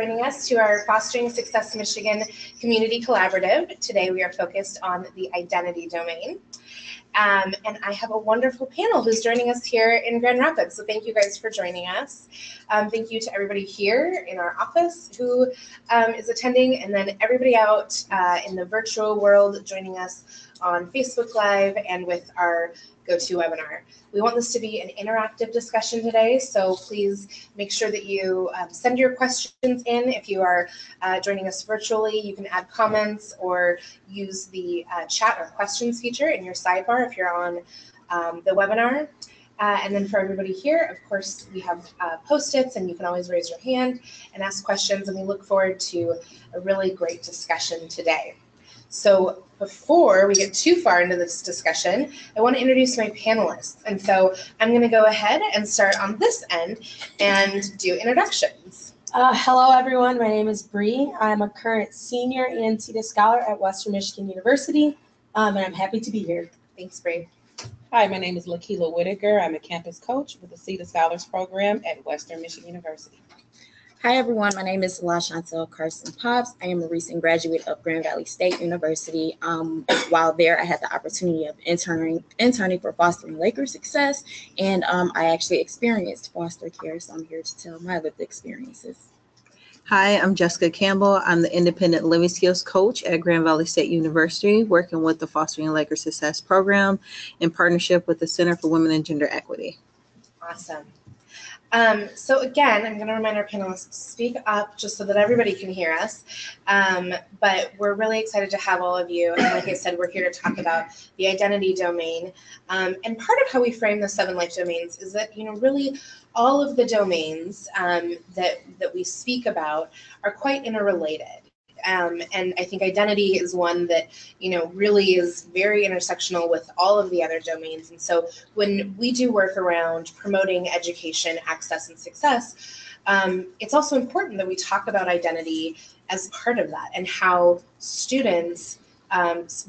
joining us to our Fostering Success Michigan Community Collaborative. Today we are focused on the identity domain. And I have a wonderful panel who's joining us here in Grand Rapids. So thank you guys for joining us. Thank you to everybody here in our office who is attending, and then everybody out in the virtual world joining us on Facebook Live and with our GoToWebinar. We want this to be an interactive discussion today, so please make sure that you send your questions in. If you are joining us virtually, you can add comments or use the chat or questions feature in your sidebar if you're on the webinar. And then for everybody here, of course, we have Post-its, and you can always raise your hand and ask questions, and we look forward to a really great discussion today. So before we get too far into this discussion, I want to introduce my panelists. And so I'm going to go ahead and start on this end and do introductions. Hello, everyone. My name is Bree. I'm a current senior and CETA scholar at Western Michigan University, and I'm happy to be here. Thanks, Bree. Hi, my name is Lakila Whitaker. I'm a campus coach with the CETA Scholars Program at Western Michigan University. Hi, everyone. My name is LaShantel Carson Pops. I am a recent graduate of Grand Valley State University. While there, I had the opportunity of interning for Fostering Laker Success, and I actually experienced foster care, so I'm here to tell my lived experiences. Hi, I'm Jessica Campbell. I'm the Independent Living Skills Coach at Grand Valley State University, working with the Fostering Laker Success Program in partnership with the Center for Women and Gender Equity. Awesome. So again, I'm going to remind our panelists to speak up just so that everybody can hear us. But we're really excited to have all of you. And like I said, we're here to talk about the identity domain. And part of how we frame the 7 life domains is that, really all of the domains that we speak about are quite interrelated. And I think identity is one that, really is very intersectional with all of the other domains. And so when we do work around promoting education, access, and success, it's also important that we talk about identity as part of that and how students,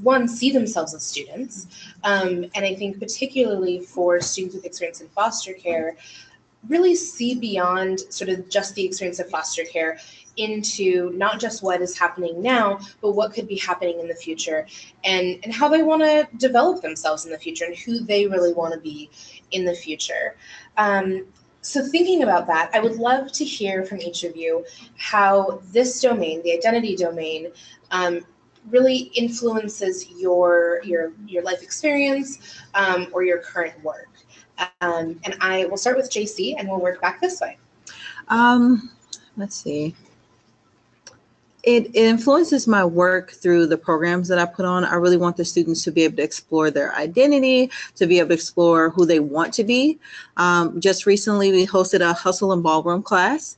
one, see themselves as students. And I think particularly for students with experience in foster care, really see beyond sort of just the experience of foster care into not just what is happening now, but what could be happening in the future, and how they want to develop themselves in the future and who they really want to be in the future. So thinking about that, I would love to hear from each of you how this domain, the identity domain, really influences your life experience or your current work. And I will start with JC, and we'll work back this way. Let's see. It influences my work through the programs that I put on. I really want the students to be able to explore their identity, to be able to explore who they want to be. Just recently, we hosted a hustle and ballroom class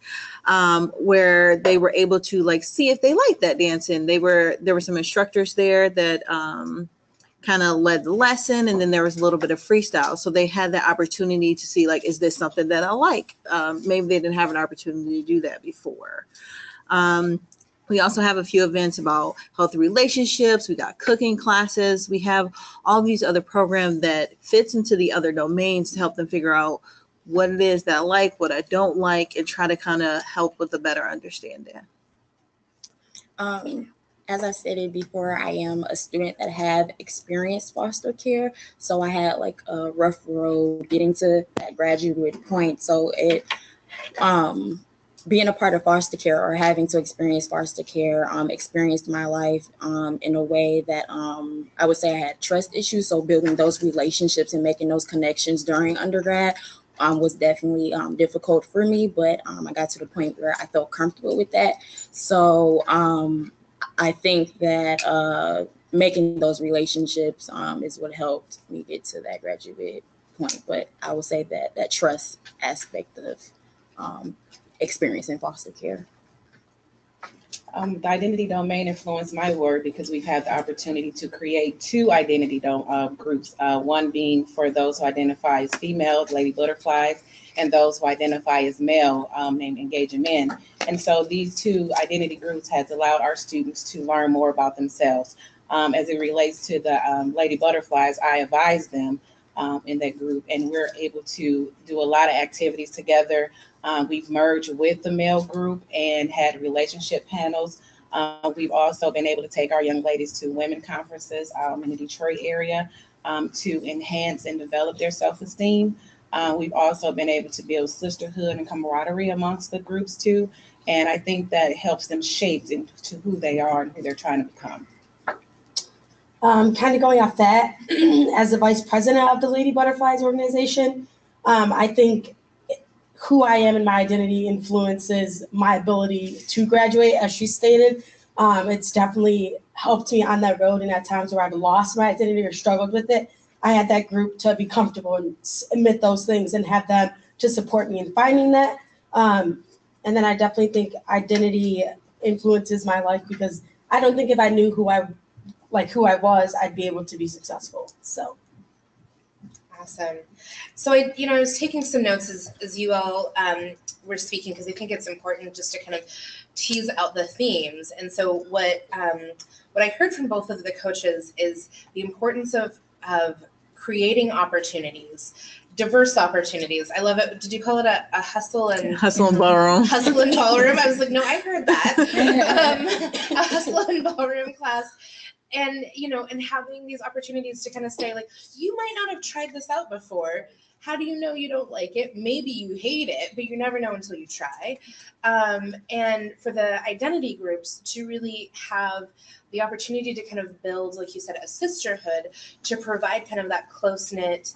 where they were able to see if they liked that dancing. There were some instructors there that kind of led the lesson, and then there was a little bit of freestyle. So they had the opportunity to see, is this something that I like? Maybe they didn't have an opportunity to do that before. We also have a few events about healthy relationships. We got cooking classes. We have all these other programs that fits into the other domains to help them figure out what it is that I like, what I don't like, and try to kind of help with a better understanding. As I stated before, I am a student that have experienced foster care. So I had a rough road getting to that graduate point. So it, being a part of foster care or having to experience foster care, experienced my life in a way that I would say I had trust issues. So building those relationships and making those connections during undergrad was definitely difficult for me. But I got to the point where I felt comfortable with that. So I think that making those relationships is what helped me get to that graduate point. But I would say that that trust aspect of experience in foster care. The identity domain influenced my work because we've had the opportunity to create 2 identity groups, one being for those who identify as female, Lady Butterflies, and those who identify as male, named Engaging Men. And so these 2 identity groups has allowed our students to learn more about themselves. As it relates to the Lady Butterflies, I advise them in that group, and we're able to do a lot of activities together. We've merged with the male group and had relationship panels. We've also been able to take our young ladies to women conferences in the Detroit area to enhance and develop their self-esteem. We've also been able to build sisterhood and camaraderie amongst the groups too. And I think that helps them shape into who they are and who they're trying to become. Kind of going off that, as the vice president of the Lady Butterflies organization, I think who I am and my identity influences my ability to graduate, as she stated. It's definitely helped me on that road, and at times where I've lost my identity or struggled with it, I had that group to be comfortable and admit those things and have them to support me in finding that. And then I definitely think identity influences my life, because I don't think if I knew who I was, I'd be able to be successful. So. Awesome. So I was taking some notes as you all were speaking, because I think it's important just to kind of tease out the themes. And so what I heard from both of the coaches is the importance of creating opportunities, diverse opportunities. I love it. Did you call it a hustle and ballroom? Hustle and ballroom. I was like, no, I heard that. A hustle and ballroom class. And, and having these opportunities to kind of say, like, you might not have tried this out before. How do you know you don't like it? Maybe you hate it, but you never know until you try. And for the identity groups to really have the opportunity to kind of build, like you said, a sisterhood, to provide kind of that close-knit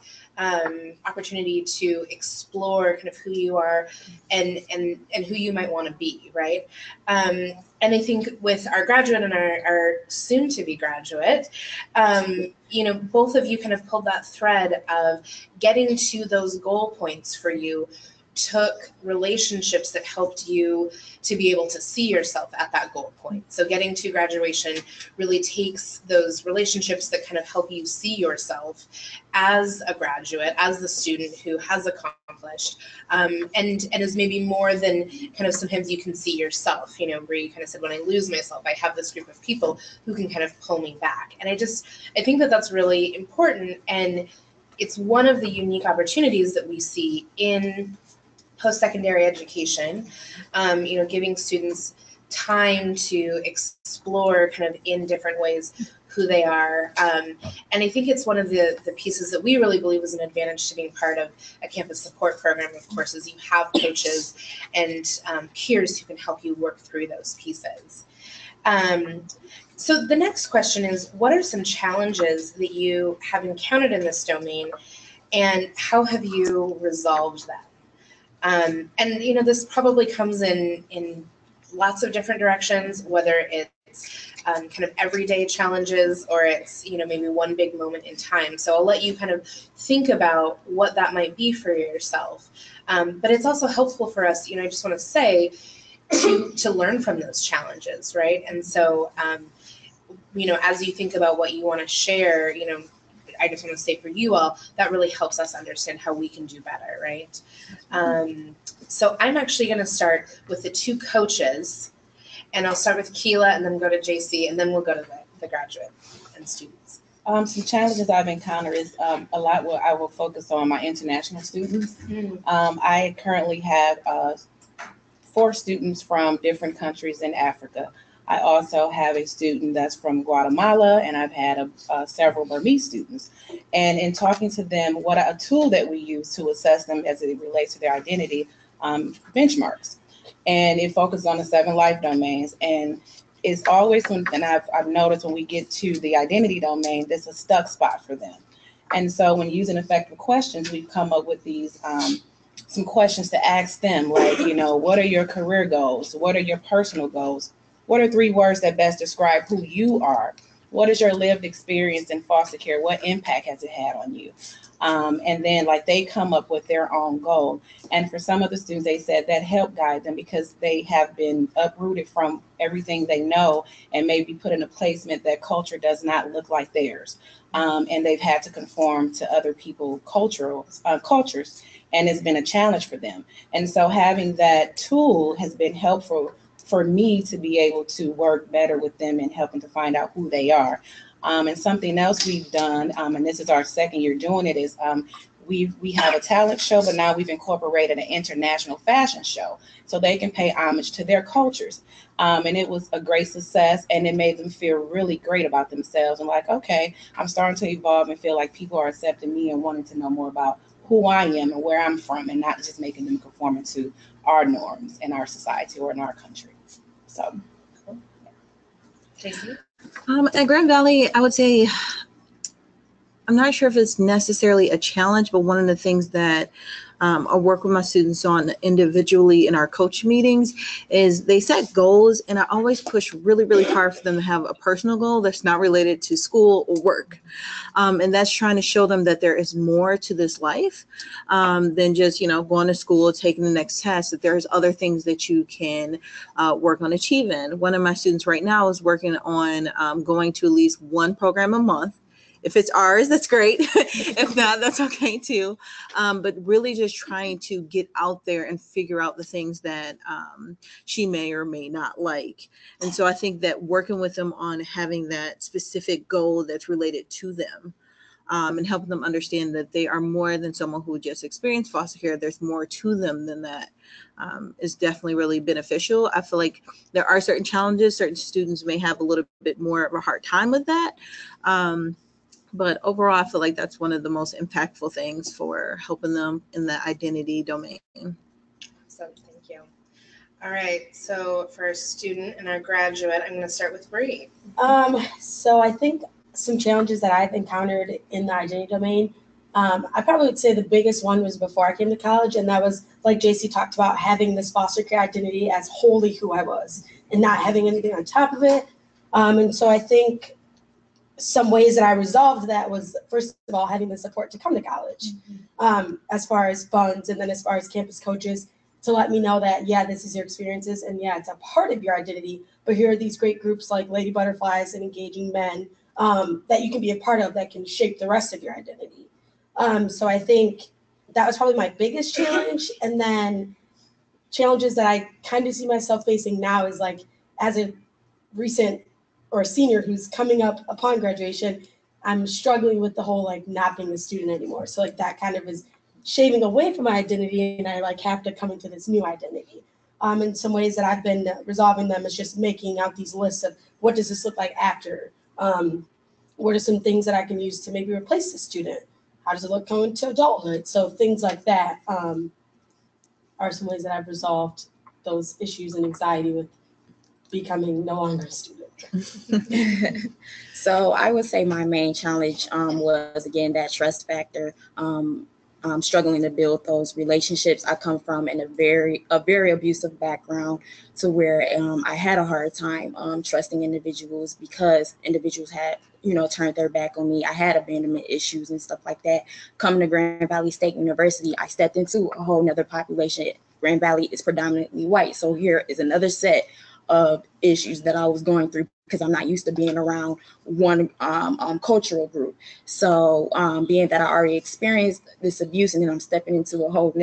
opportunity to explore kind of who you are and who you might want to be, right? And I think with our graduate and our soon-to-be graduate, both of you kind of pulled that thread of getting to those goal points for you, took relationships that helped you to be able to see yourself at that goal point. So getting to graduation really takes those relationships that kind of help you see yourself as a graduate, as the student who has accomplished, and is maybe more than kind of sometimes you can see yourself, where you kind of said, when I lose myself, I have this group of people who can kind of pull me back. And I think that that's really important. And it's one of the unique opportunities that we see in post-secondary education, giving students time to explore kind of in different ways who they are. And I think it's one of the pieces that we really believe is an advantage to being part of a campus support program, of course, is you have coaches and peers who can help you work through those pieces. So the next question is, what are some challenges that you have encountered in this domain, and how have you resolved them? And this probably comes in lots of different directions, whether it's kind of everyday challenges or it's maybe one big moment in time. So I'll let you kind of think about what that might be for yourself. But it's also helpful for us, I just want to say, to learn from those challenges, right? And so as you think about what you want to share, I just want to say for you all, that really helps us understand how we can do better, right? So I'm actually going to start with the two coaches, and I'll start with Keela and then go to JC, and then we'll go to the graduate and students. Some challenges I've encountered is a lot where I will focus on my international students. I currently have 4 students from different countries in Africa. I also have a student that's from Guatemala, and I've had several Burmese students. And in talking to them, a tool that we use to assess them as it relates to their identity, benchmarks. And it focuses on the 7 life domains. And it's always I've noticed when we get to the identity domain, there's a stuck spot for them. And so when using effective questions, we've come up with these some questions to ask them, like, what are your career goals? What are your personal goals? What are 3 words that best describe who you are? What is your lived experience in foster care? What impact has it had on you? And then they come up with their own goal. And for some of the students, they said that helped guide them because they have been uprooted from everything they know and maybe put in a placement that culture does not look like theirs. And they've had to conform to other people's cultures, and it's been a challenge for them. And so having that tool has been helpful for me to be able to work better with them and help them to find out who they are. And something else we've done, and this is our second year doing it, is we have a talent show, but now we've incorporated an international fashion show so they can pay homage to their cultures. And it was a great success, and it made them feel really great about themselves and like, okay, I'm starting to evolve and feel like people are accepting me and wanting to know more about who I am and where I'm from, and not just making them conform to our norms in our society or in our country. So, Tracy? At Grand Valley, I would say, I'm not sure if it's necessarily a challenge, but one of the things that I work with my students on individually in our coach meetings is they set goals, and I always push really, really hard for them to have a personal goal that's not related to school or work. And that's trying to show them that there is more to this life than just, going to school, taking the next test, that there's other things that you can work on achieving. One of my students right now is working on going to at least one program a month. If it's ours, that's great. If not, that's okay too. But really just trying to get out there and figure out the things that she may or may not like. And so I think that working with them on having that specific goal that's related to them, and helping them understand that they are more than someone who just experienced foster care. There's more to them than that, is definitely really beneficial. I feel like there are certain challenges. Certain students may have a little bit more of a hard time with that. But overall, I feel like that's one of the most impactful things for helping them in the identity domain. So thank you. All right, so for our student and our graduate, I'm going to start with Bree. So I think some challenges that I've encountered in the identity domain, I probably would say the biggest one was before I came to college, and that was, like JC talked about, having this foster care identity as wholly who I was and not having anything on top of it. And so I think some ways that I resolved that was, first of all, having the support to come to college, as far as funds, and then as far as campus coaches to let me know that, yeah, this is your experiences, and yeah, it's a part of your identity, but here are these great groups like Lady Butterflies and Engaging Men that you can be a part of that can shape the rest of your identity. So I think that was probably my biggest challenge. And then challenges that I kind of see myself facing now is, like, as a recent or a senior who's coming up upon graduation, I'm struggling with the whole, like, not being a student anymore. So, like, that kind of is shaving away from my identity, and I, like, have to come into this new identity. In some ways that I've been resolving them is just making out these lists of what does this look like after? What are some things that I can use to maybe replace the student? How does it look going to adulthood? So things like that are some ways that I've resolved those issues and anxiety with becoming no longer a student. So I would say my main challenge was, again, that trust factor. Struggling to build those relationships. I come from a very abusive background, to where I had a hard time trusting individuals, because individuals had turned their back on me. I had abandonment issues and stuff like that. Coming to Grand Valley State University, I stepped into a whole nother population. Grand Valley is predominantly white, so here is another set of issues that I was going through, because I'm not used to being around one cultural group. So being that I already experienced this abuse, and then I'm stepping into a whole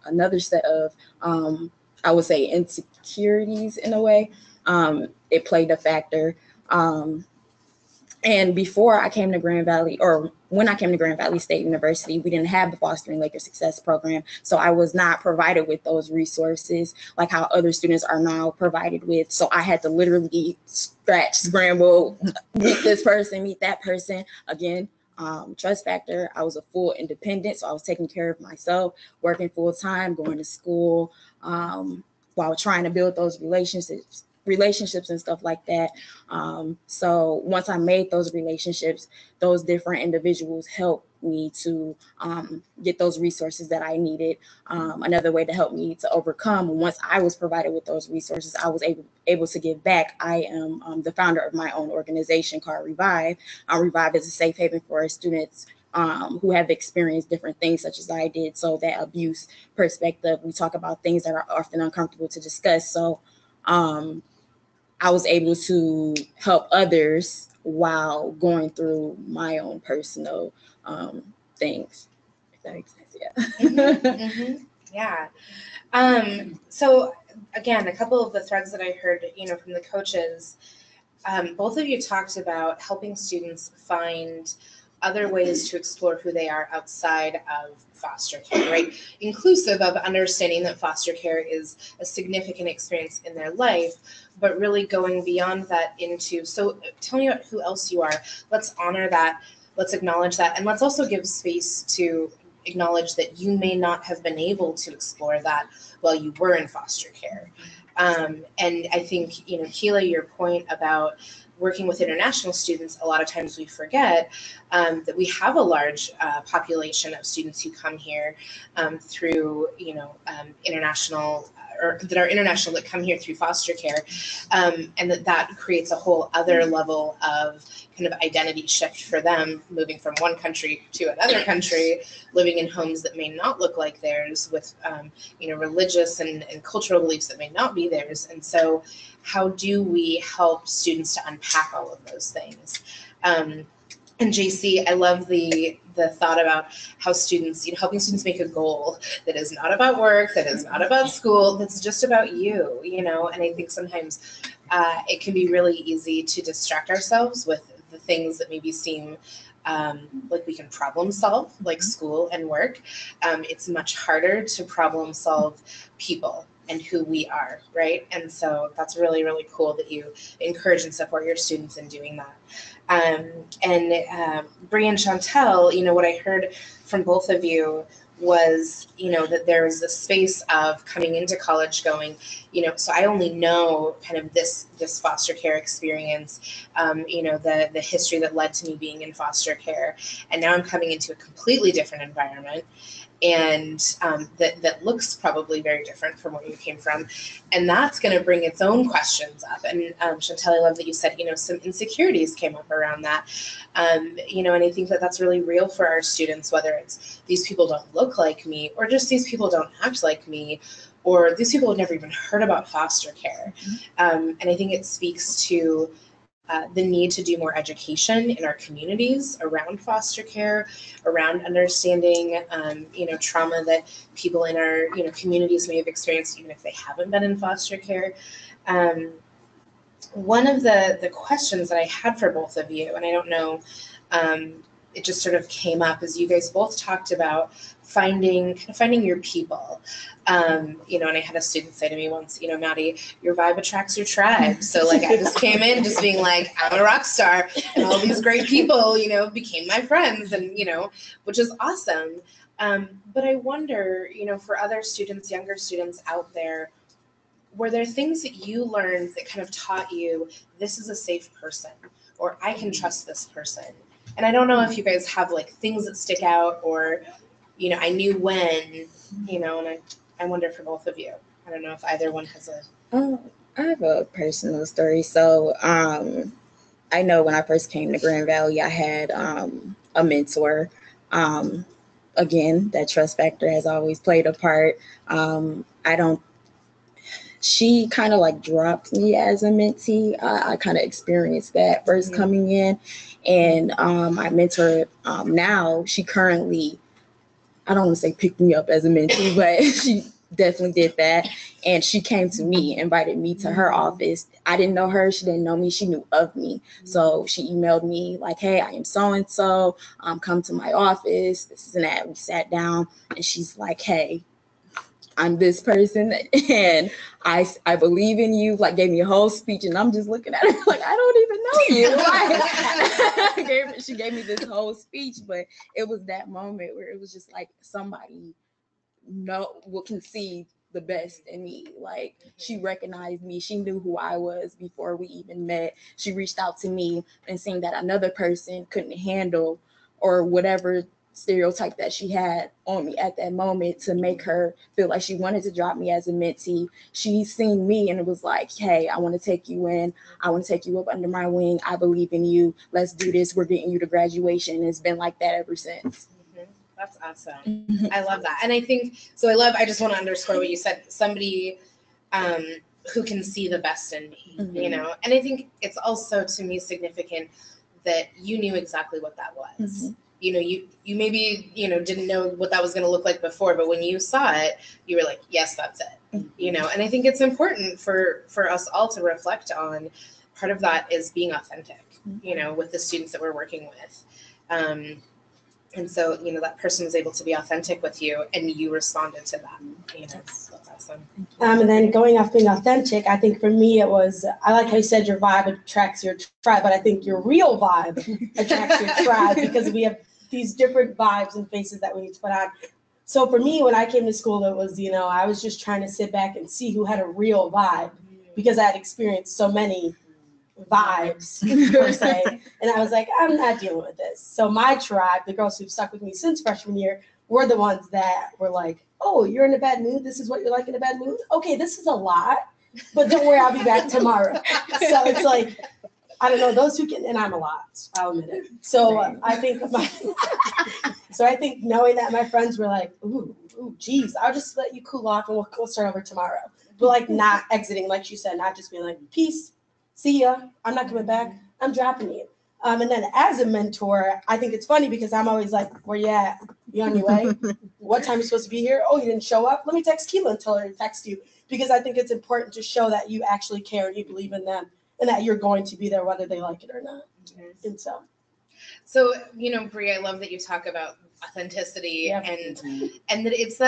another set of, I would say, insecurities in a way, it played a factor. And before I came to Grand Valley, or when I came to Grand Valley State University, we didn't have the Fostering Laker Success Program. So I was not provided with those resources like how other students are now provided with. So I had to literally scramble, meet this person, meet that person. Again, trust factor. I was a full independent, so I was taking care of myself, working full time, going to school, while trying to build those relationships and stuff like that. So once I made those relationships, those different individuals helped me to get those resources that I needed. Another way to help me to overcome, once I was provided with those resources, I was able to give back. I am the founder of my own organization called Revive. Revive is a safe haven for students who have experienced different things such as I did. So that abuse perspective, we talk about things that are often uncomfortable to discuss. So I was able to help others while going through my own personal things. If that makes sense, yeah. Yeah. So again, a couple of the threads that I heard, from the coaches, both of you talked about helping students find other ways to explore who they are outside of foster care, right? Inclusive of understanding that foster care is a significant experience in their life, but really going beyond that into, so tell me about who else you are. Let's honor that, let's acknowledge that, and let's also give space to acknowledge that you may not have been able to explore that while you were in foster care. And I think, you know, Keela, your point about working with international students, a lot of times we forget that we have a large population of students who come here through, you know, international, or that are international, that come here through foster care, and that creates a whole other level of kind of identity shift for them, moving from one country to another country, living in homes that may not look like theirs, with you know, religious and cultural beliefs that may not be theirs. And so how do we help students to unpack all of those things? And JC, I love the thought about how students, you know, helping students make a goal that is not about work, that is not about school, that's just about you, you know. And I think sometimes it can be really easy to distract ourselves with the things that maybe seem like we can problem solve, like school and work. It's much harder to problem solve people and who we are, right? And so that's really, really cool that you encourage and support your students in doing that. Bree and Chantel, you know, what I heard from both of you was, you know, that there was this space of coming into college going, you know, so I only know kind of this foster care experience, you know, the history that led to me being in foster care, and now I'm coming into a completely different environment, and that looks probably very different from where you came from, and that's going to bring its own questions up. And Chantel, I love that you said, you know, some insecurities came up around that, you know, and I think that that's really real for our students, whether it's these people don't look like me, or just these people don't act like me, or these people have never even heard about foster care. And I think it speaks to the need to do more education in our communities around foster care, around understanding, you know, trauma that people in our, you know, communities may have experienced, even if they haven't been in foster care. One of the questions that I had for both of you, and I don't know, it just sort of came up as you guys both talked about finding your people. You know, and I had a student say to me once, you know, Maddie, your vibe attracts your tribe. So like I just came in just being like, I'm a rock star, and all these great people, you know, became my friends, and, you know, which is awesome. But I wonder, you know, for other students, younger students out there, were there things that you learned that kind of taught you this is a safe person, or I can trust this person? And I don't know if you guys have like things that stick out, or, you know, I knew when, you know, and I wonder for both of you. I don't know if either one has a. Oh, I have a personal story. So I know when I first came to Grand Valley, I had a mentor. Again, that trust factor has always played a part. She kind of like dropped me as a mentee. I kind of experienced that first coming in. And my mentor now, she currently, I don't want to say picked me up as a mentee, but she definitely did that. And she came to me, invited me to her office. I didn't know her. She didn't know me. She knew of me. So she emailed me like, hey, I am so-and-so. Come to my office. This and that. We sat down, and she's like, hey, I'm this person, and I believe in you, like gave me a whole speech, and I'm just looking at her like, I don't even know you. Like, she gave me this whole speech, but it was that moment where it was just like somebody can see the best in me. Like, she recognized me. She knew who I was before we even met. She reached out to me and seeing that another person couldn't handle or whatever stereotype that she had on me at that moment to make her feel like she wanted to drop me as a mentee. She seen me and it was like, hey, I want to take you in. I want to take you up under my wing. I believe in you. Let's do this. We're getting you to graduation. And it's been like that ever since. That's awesome. I love that. And I think, I just want to underscore what you said, somebody who can see the best in me, you know? And I think it's also, to me, significant that you knew exactly what that was. You know, you maybe, you know, didn't know what that was going to look like before, but when you saw it, you were like, yes, that's it, you know? And I think it's important for us all to reflect on part of that is being authentic, you know, with the students that we're working with. And so, you know, that person was able to be authentic with you and you responded to that, you know, that's awesome. And then going off being authentic, I think for me it was, I like how you said your vibe attracts your tribe, but I think your real vibe attracts your tribe because we have these different vibes and faces that we need to put on. So for me, when I came to school, it was, you know, I was just trying to sit back and see who had a real vibe because I had experienced so many vibes per se, and I was like, I'm not dealing with this. So my tribe, the girls who've stuck with me since freshman year, were the ones that were like, oh, you're in a bad mood, this is what you're like in a bad mood, okay, this is a lot, but don't worry, I'll be back tomorrow. So it's like, I don't know, those who can, and I'm a lot, I'll admit it. So I think knowing that my friends were like, ooh, geez, I'll just let you cool off and we'll start over tomorrow, but like not exiting, like you said, not just being like, peace, see ya, I'm not coming back, I'm dropping you. And then as a mentor, I think it's funny because I'm always like, where you at? You on your way? What time are you supposed to be here? Oh, you didn't show up? Let me text Keela and tell her to text you. Because I think it's important to show that you actually care and you believe in them and that you're going to be there whether they like it or not. And so, you know, Bree, I love that you talk about authenticity and that it's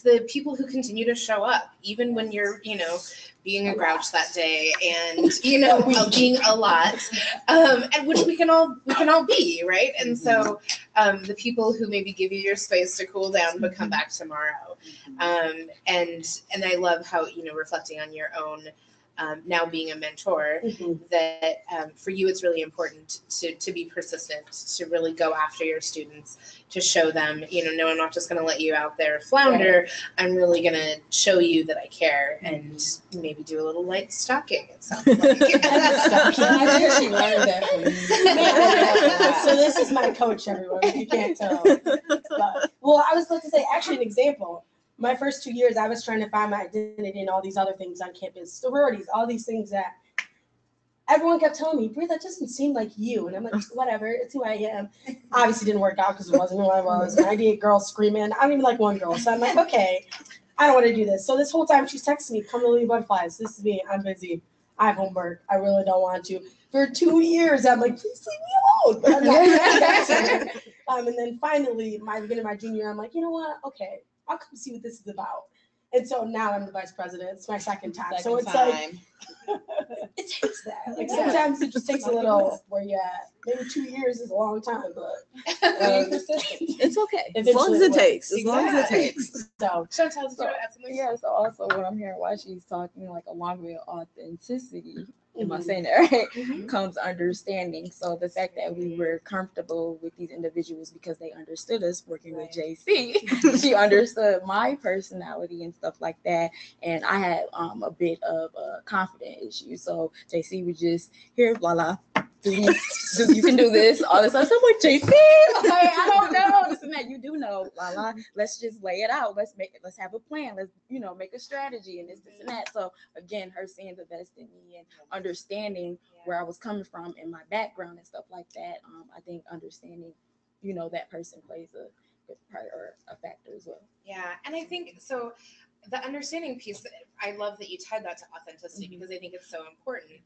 the people who continue to show up even when you're, you know, being a grouch that day and, you know, being a lot, and which we can all be, right? And so the people who maybe give you your space to cool down but come back tomorrow, and I love how, you know, reflecting on your own now being a mentor, that for you it's really important to be persistent, to really go after your students, to show them, you know, no, I'm not just going to let you out there flounder. Right. I'm really going to show you that I care and maybe do a little light stalking, it sounds like. I think she learned that from you. So this is my coach, everyone, if you can't tell. But, well, I was about to say, actually, an example. My first 2 years, I was trying to find my identity in all these other things on campus, sororities, all these things that everyone kept telling me, Bree, that doesn't seem like you. And I'm like, whatever, it's who I am. Obviously didn't work out because it wasn't who I was. 98 girls screaming. I don't even like one girl. So I'm like, okay, I don't want to do this. So this whole time she's texting me, come to Lady Butterflies. This is me. I'm busy. I have homework. I really don't want to. For 2 years, I'm like, please leave me alone. But I'm not. And then finally, beginning of my junior year, I'm like, you know what? Okay, I'll come see what this is about. And so now I'm the vice president. It's my second time. So it's like, it takes that. Like sometimes it just takes a little where you at. Maybe 2 years is a long time, but it's okay. As long as it takes. As long as it takes. So Chantal, did you add something? Yeah, so also what I'm hearing while she's talking, like along with authenticity, am I saying that right? Comes understanding. So the fact that we were comfortable with these individuals because they understood us working with JC, she understood my personality and stuff like that. And I had a bit of a confidence issue. So JC would just hear, la, you can do this, all this stuff. So I'm like, JC, I don't know this and that. You do know, la. Let's just lay it out. Let's have a plan. Let's, you know, make a strategy and this and that. So again, her seeing the best in me and understanding where I was coming from and my background and stuff like that. I think understanding, you know, that person plays a good part or a factor as well. Yeah, and I think so. The understanding piece, I love that you tied that to authenticity because I think it's so important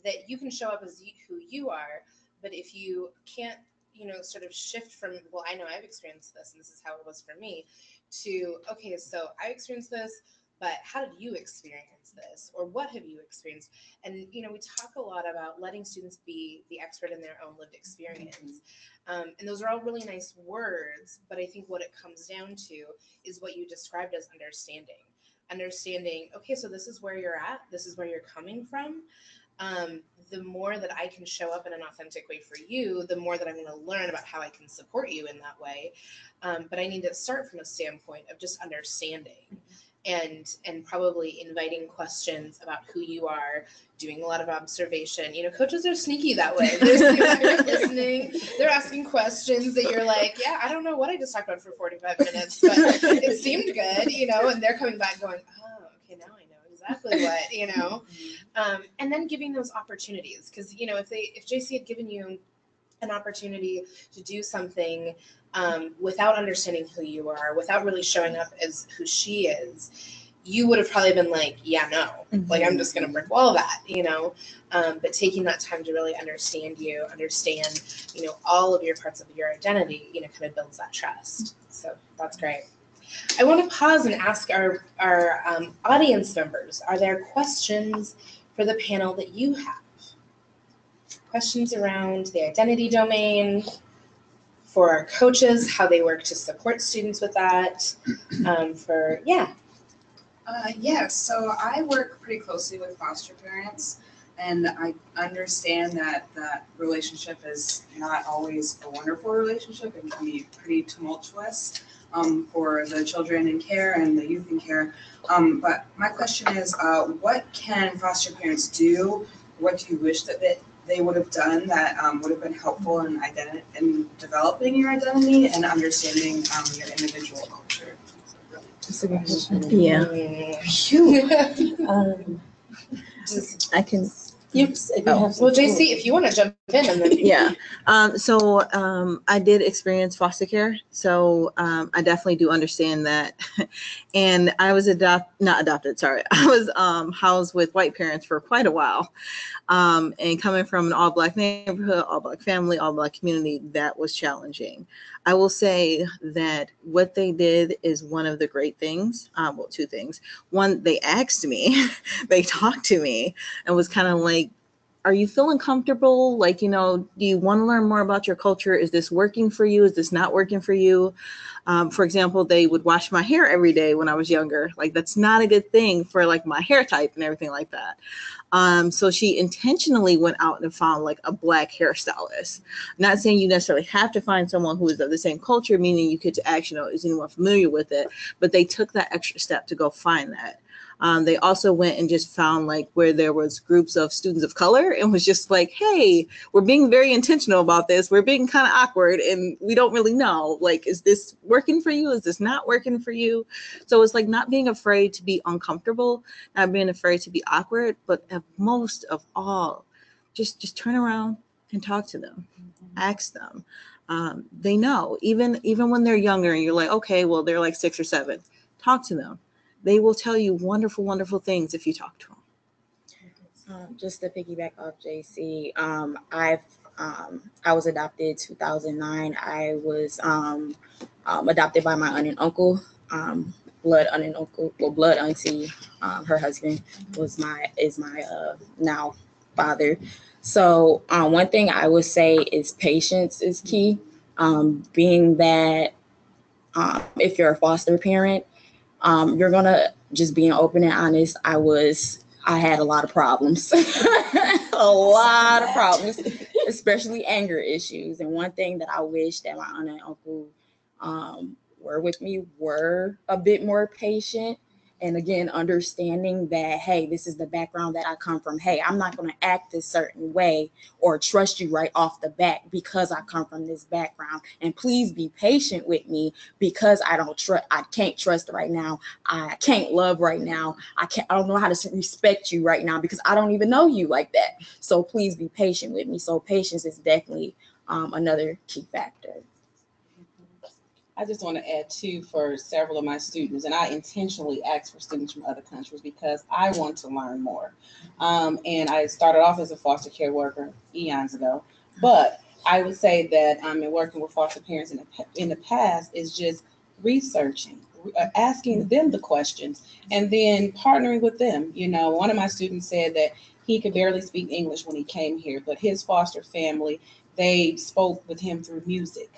that you can show up as who you are, but if you can't, you know, sort of shift from, well, I know I've experienced this and this is how it was for me, to, okay, so I experienced this, but how did you experience this? Or what have you experienced? And, you know, we talk a lot about letting students be the expert in their own lived experience. And those are all really nice words, but I think what it comes down to is what you described as understanding, okay, so this is where you're at, this is where you're coming from. The more that I can show up in an authentic way for you, the more that I'm going to learn about how I can support you in that way. But I need to start from a standpoint of just understanding and probably inviting questions about who you are, doing a lot of observation. You know, coaches are sneaky that way. They're listening, they're asking questions that you're like, yeah, I don't know what I just talked about for 45 minutes, but it seemed good, you know, and they're coming back going, oh, okay, now I know exactly what, you know. And then giving those opportunities, because, you know, if JC had given you an opportunity to do something without understanding who you are, without really showing up as who she is, you would have probably been like, yeah, no, like I'm just gonna brick wall that, you know. But taking that time to really understand you, understand, you know, all of your parts of your identity, you know, kind of builds that trust. So that's great. I want to pause and ask our audience members, are there questions for the panel that you have? Questions around the identity domain, for our coaches, how they work to support students with that, Yeah, so I work pretty closely with foster parents, and I understand that that relationship is not always a wonderful relationship and can be pretty tumultuous for the children in care and the youth in care. But my question is, what can foster parents do? What do you wish that they would have done that would have been helpful in developing your identity and understanding your individual culture? That's a good question. Yeah. I can. Well, JC, if you want to jump in and then Yeah. So I did experience foster care. So I definitely do understand that. And I was not adopted, sorry. I was housed with white parents for quite a while. And coming from an all Black neighborhood, all Black family, all Black community, that was challenging. I will say that what they did is one of the great things. Well, two things. One, they asked me, they talked to me and was kind of like, are you feeling comfortable? Like, you know, do you want to learn more about your culture? Is this working for you? Is this not working for you? For example, they would wash my hair every day when I was younger. Like, that's not a good thing for like my hair type and everything like that. So she intentionally went out and found like a Black hairstylist. Not saying you necessarily have to find someone who is of the same culture, meaning you could actually, you know, is anyone familiar with it, but they took that extra step to go find that. They also went and just found like where there was groups of students of color and was just like, hey, we're being very intentional about this. We're being kind of awkward and we don't really know, like, is this working for you? Is this not working for you? So it's like not being afraid to be uncomfortable, not being afraid to be awkward, but most of all, just turn around and talk to them, ask them. They know, even when they're younger and you're like, okay, well, they're like 6 or 7, talk to them. They will tell you wonderful, wonderful things if you talk to them. Just to piggyback off JC, I was adopted 2009. I was adopted by my aunt and uncle, blood aunt and uncle, well, blood auntie. Her husband is my now father. So one thing I would say is patience is key. Being that if you're a foster parent, you're gonna, just being open and honest, I had a lot of problems. A lot of problems, especially anger issues. And one thing that I wish that my aunt and uncle were with me were a bit more patient. And again, understanding that, hey, this is the background that I come from. Hey, I'm not going to act this certain way or trust you right off the bat because I come from this background. And please be patient with me because I can't trust right now. I can't love right now. I don't know how to respect you right now because I don't even know you like that. So please be patient with me. So patience is definitely another key factor. I just want to add too, for several of my students, and I intentionally asked for students from other countries because I want to learn more. And I started off as a foster care worker eons ago, but I would say that in working with foster parents in the past is just researching, asking them the questions, and then partnering with them. You know, one of my students said that he could barely speak English when he came here, but his foster family, they spoke with him through music.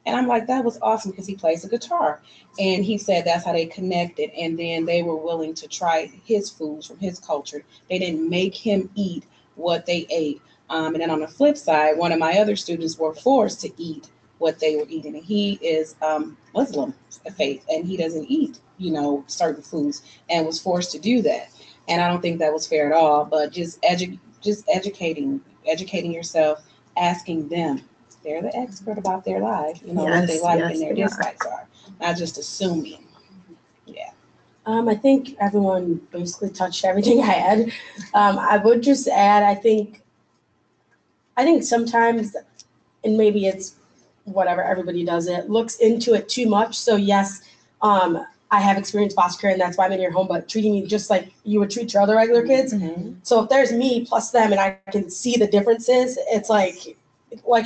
And I'm like, that was awesome because he plays the guitar. And he said that's how they connected. And then they were willing to try his foods from his culture. They didn't make him eat what they ate. And then on the flip side, one of my other students were forced to eat what they were eating. And he is Muslim faith and he doesn't eat, you know, certain foods and was forced to do that. And I don't think that was fair at all, but just educating yourself, asking them. They're the expert about their life, you know, what they like and their dislikes are, not just assuming. Yeah. I think everyone basically touched everything I had. I would just add, I think sometimes, and maybe it's whatever, everybody does it, looks into it too much. So yes, I have experienced foster care and that's why I'm in your home, but treating me just like you would treat your other regular kids. So if there's me plus them and I can see the differences, it's like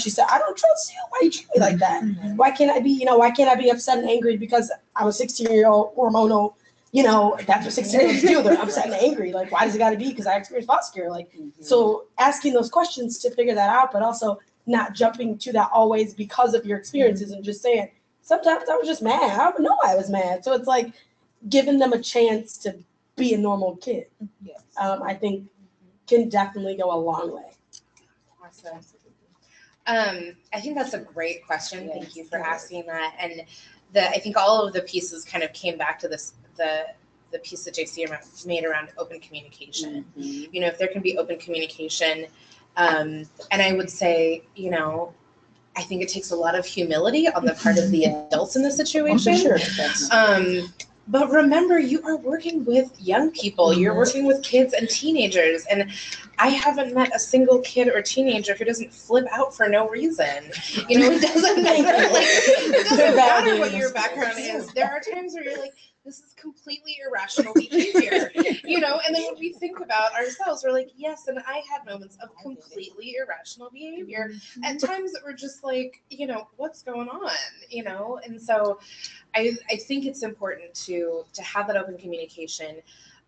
she said, I don't trust you. Why you treat me like that? Why can't I be upset and angry because I'm a 16-year-old hormonal, that's what 16-year-olds do. They're upset and angry. Like, why does it got to be? Because I experienced foster care. Like, so asking those questions to figure that out, but also not jumping to that always because of your experiences and just saying, sometimes I was just mad. I don't know I was mad. So it's like giving them a chance to be a normal kid. Yes. I think can definitely go a long way. Awesome. I think that's a great question. Yes. Thank you for asking that. And I think all of the pieces kind of came back to the piece that JC made around open communication. If there can be open communication, and I would say, I think it takes a lot of humility on the part of the adults in the situation. Sure. But remember, you are working with young people. You're working with kids and teenagers. And I haven't met a single kid or teenager who doesn't flip out for no reason. It doesn't matter. It doesn't matter what your background is. There are times where you're like, this is completely irrational behavior, and then when we think about ourselves, we're like, yes, and I had moments of completely irrational behavior at times that were just like, what's going on, and so I think it's important to have that open communication,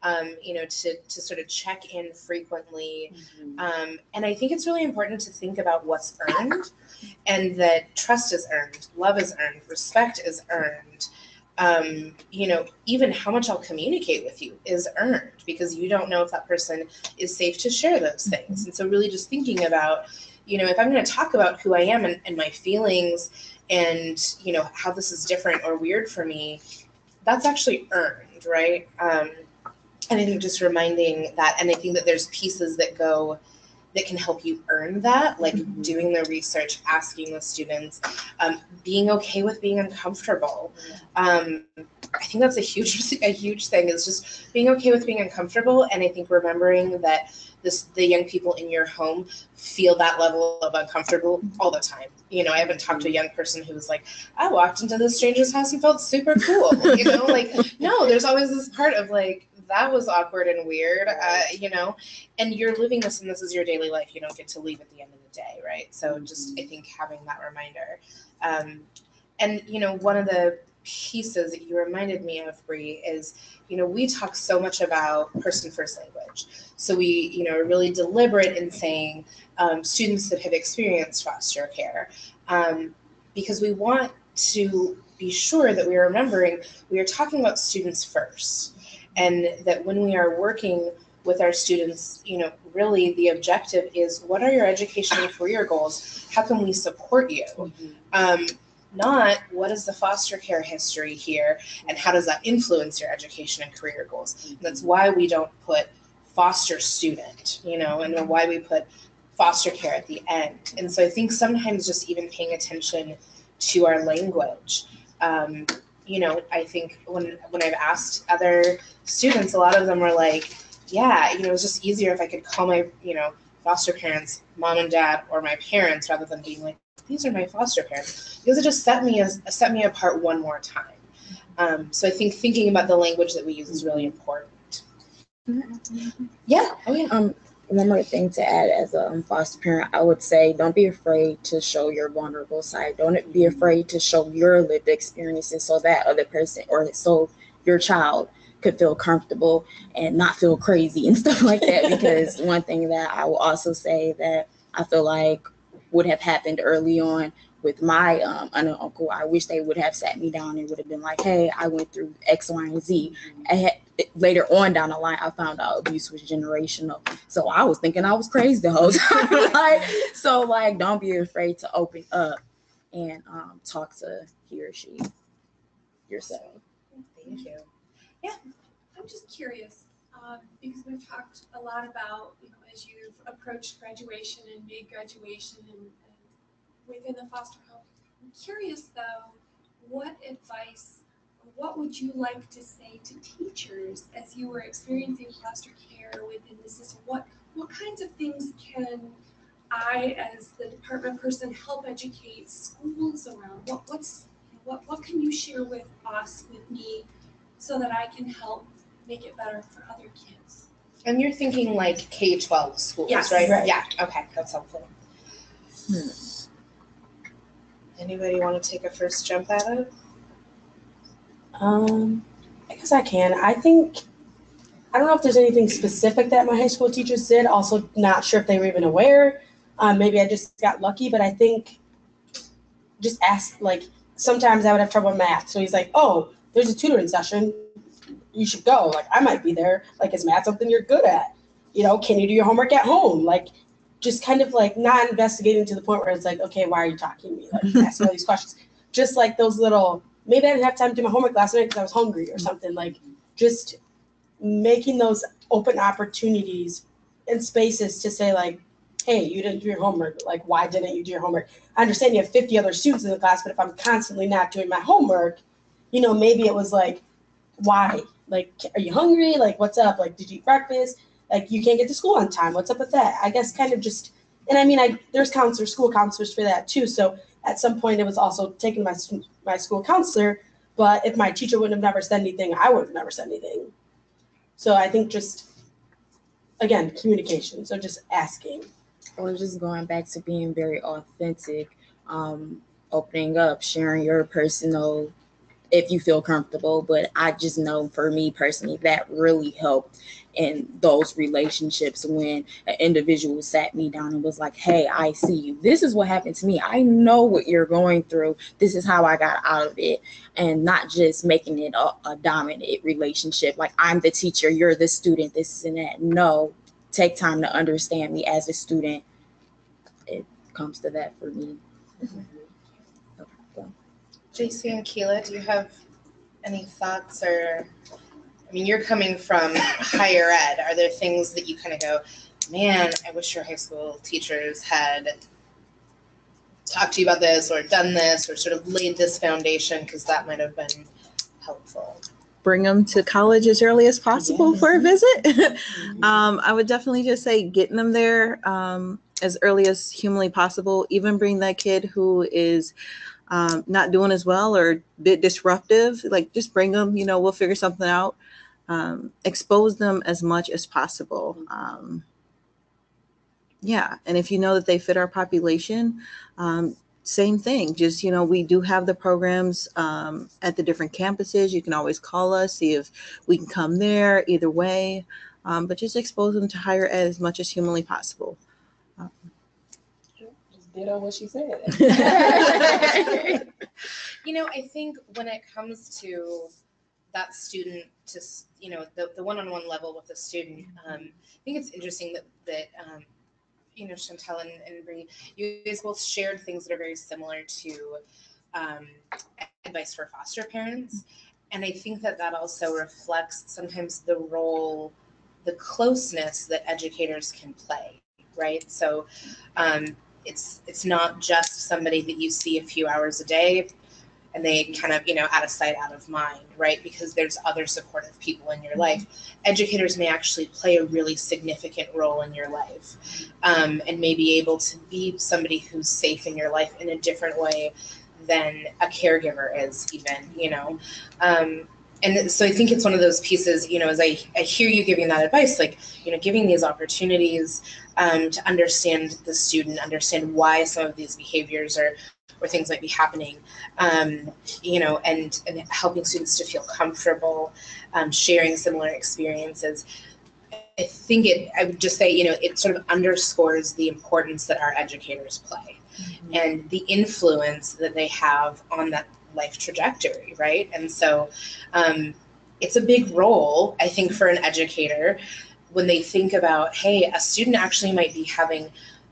to sort of check in frequently. And I think it's really important to think about what's earned and that trust is earned, love is earned, respect is earned. Even how much I'll communicate with you is earned because you don't know if that person is safe to share those things. And so really just thinking about, if I'm going to talk about who I am and my feelings and, how this is different or weird for me, that's actually earned, right? And I think just reminding that, and I think that there's pieces that can help you earn that, like doing the research, asking the students, being okay with being uncomfortable. I think that's a huge thing is just being okay with being uncomfortable. And I think remembering that the young people in your home feel that level of uncomfortable all the time. I haven't talked to a young person who was like, I walked into this stranger's house and felt super cool. No, there's always this part of like, that was awkward and weird, and you're living this and this is your daily life. You don't get to leave at the end of the day, right? So just, I think having that reminder. And one of the pieces that you reminded me of, Bree, is, we talk so much about person first language. So we, are really deliberate in saying students that have experienced foster care, because we want to be sure that we are remembering we are talking about students first. And that when we are working with our students, really the objective is, what are your education and career goals? How can we support you? Not what is the foster care history here and how does that influence your education and career goals? And that's why we don't put foster student, and why we put foster care at the end. And so I think sometimes just even paying attention to our language. I think when I've asked other students, a lot of them were like, yeah, it was just easier if I could call my, foster parents mom and dad or my parents rather than being like, these are my foster parents, because it just set me apart one more time. So I think thinking about the language that we use is really important. Yeah. Oh yeah. One more thing to add as a foster parent, I would say don't be afraid to show your vulnerable side. Don't be afraid to show your lived experiences so that other person or so your child could feel comfortable and not feel crazy and stuff like that. Because one thing that I will also say that I feel like would have happened early on with my aunt and uncle, I wish they would have sat me down and would have been like, hey, I went through X, Y, and Z. Later on down the line, I found out abuse was generational. So I was thinking I was crazy the whole time. Don't be afraid to open up and talk to he or she yourself. Thank you. Yeah, I'm just curious because we've talked a lot about, as you've approached graduation and made graduation and within the foster home. I'm curious though, what would you like to say to teachers as you were experiencing foster care within the system? What kinds of things can I, as the department person, help educate schools around? What can you share with us, with me, so that I can help make it better for other kids. And you're thinking like K-12 schools, Yes. right? Right. Yeah, okay, that's helpful. Anybody want to take a first jump at it? I guess I can. I don't know if there's anything specific that my high school teachers did. Also, not sure if they were even aware. Maybe I just got lucky, but I think just ask, like, sometimes I would have trouble with math. So he's like, oh, there's a tutoring session. You should go. Like, I might be there. Like, is math something you're good at? You know, can you do your homework at home? Like, just kind of like not investigating to the point where it's like, okay, why are you talking to me? Like, asking all these questions. Just like those little, maybe I didn't have time to do my homework last night because I was hungry or something. Like, just making those open opportunities and spaces to say, like, hey, you didn't do your homework. Like, why didn't you do your homework? I understand you have 50 other students in the class, but if I'm constantly not doing my homework, you know, maybe it was like, why? Like, are you hungry? Like, what's up? Like, did you eat breakfast? Like, you can't get to school on time. What's up with that? I guess kind of just, and I mean, there's counselors, school counselors for that too. So at some point it was also taking my school counselor, but if my teacher wouldn't have never said anything, I would have never said anything. So I think just, again, communication. So just asking. Or just going back to being very authentic, opening up, sharing your personal, if you feel comfortable. But I just know for me personally, that really helped in those relationships when an individual sat me down and was like, hey, I see you. This is what happened to me. I know what you're going through. This is how I got out of it. And not just making it a dominant relationship. Like, I'm the teacher, you're the student, this and that. No, take time to understand me as a student. It comes to that for me. JC and Keela, do you have any thoughts or, I mean, you're coming from higher ed. Are there things that you kind of go, man, I wish your high school teachers had talked to you about this or done this or sort of laid this foundation because that might have been helpful? Bring them to college as early as possible for a visit. I would definitely just say getting them there as early as humanly possible. Even bring that kid who is not doing as well or a bit disruptive. Like, just bring them, you know, we'll figure something out. Expose them as much as possible. Yeah, and if you know that they fit our population, same thing. Just, you know, we do have the programs at the different campuses. You can always call us, see if we can come there, either way. But just expose them to higher ed as much as humanly possible. Just ditto what she said. You know, I think when it comes to that student, to, you know, the one-on-one level with the student, I think it's interesting that you know, Chantel and Bree, you guys both shared things that are very similar to advice for foster parents. And I think that also reflects sometimes the role, the closeness that educators can play, right? So it's not just somebody that you see a few hours a day and they kind of, you know, out of sight, out of mind, right? Because there's other supportive people in your life. Educators may actually play a really significant role in your life, and may be able to be somebody who's safe in your life in a different way than a caregiver is, even, you know. And so I think it's one of those pieces, you know, as I hear you giving that advice, like, you know, giving these opportunities to understand the student, understand why some of these behaviors or things might be happening, you know, and helping students to feel comfortable, sharing similar experiences. I think I would just say, you know, it sort of underscores the importance that our educators play and the influence that they have on that life trajectory, right? And so it's a big role, I think, for an educator when they think about, hey, a student actually might be having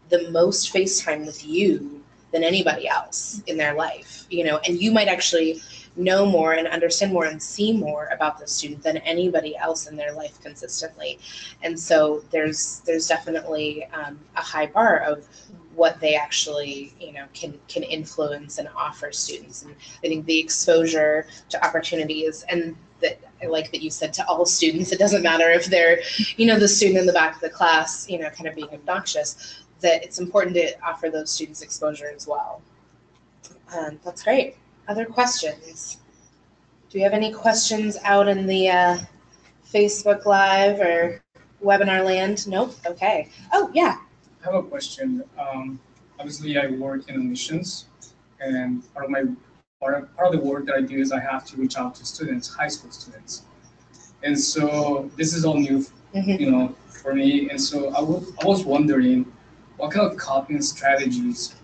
the most face time with you than anybody else in their life, you know, and you might actually know more and understand more and see more about the student than anybody else in their life consistently. And so there's definitely a high bar of what they actually, you know, can influence and offer students. And I think the exposure to opportunities, and that I like that you said to all students, it doesn't matter if they're, you know, the student in the back of the class, you know, kind of being obnoxious, that it's important to offer those students exposure as well. That's great. Other questions? Do we have any questions out in the Facebook Live or webinar land? Nope. Okay. Oh, yeah. I have a question. Obviously, I work in admissions, and part of the work that I do is I have to reach out to students, high school students, and so this is all new, for me. And so I was wondering, what kind of coping strategies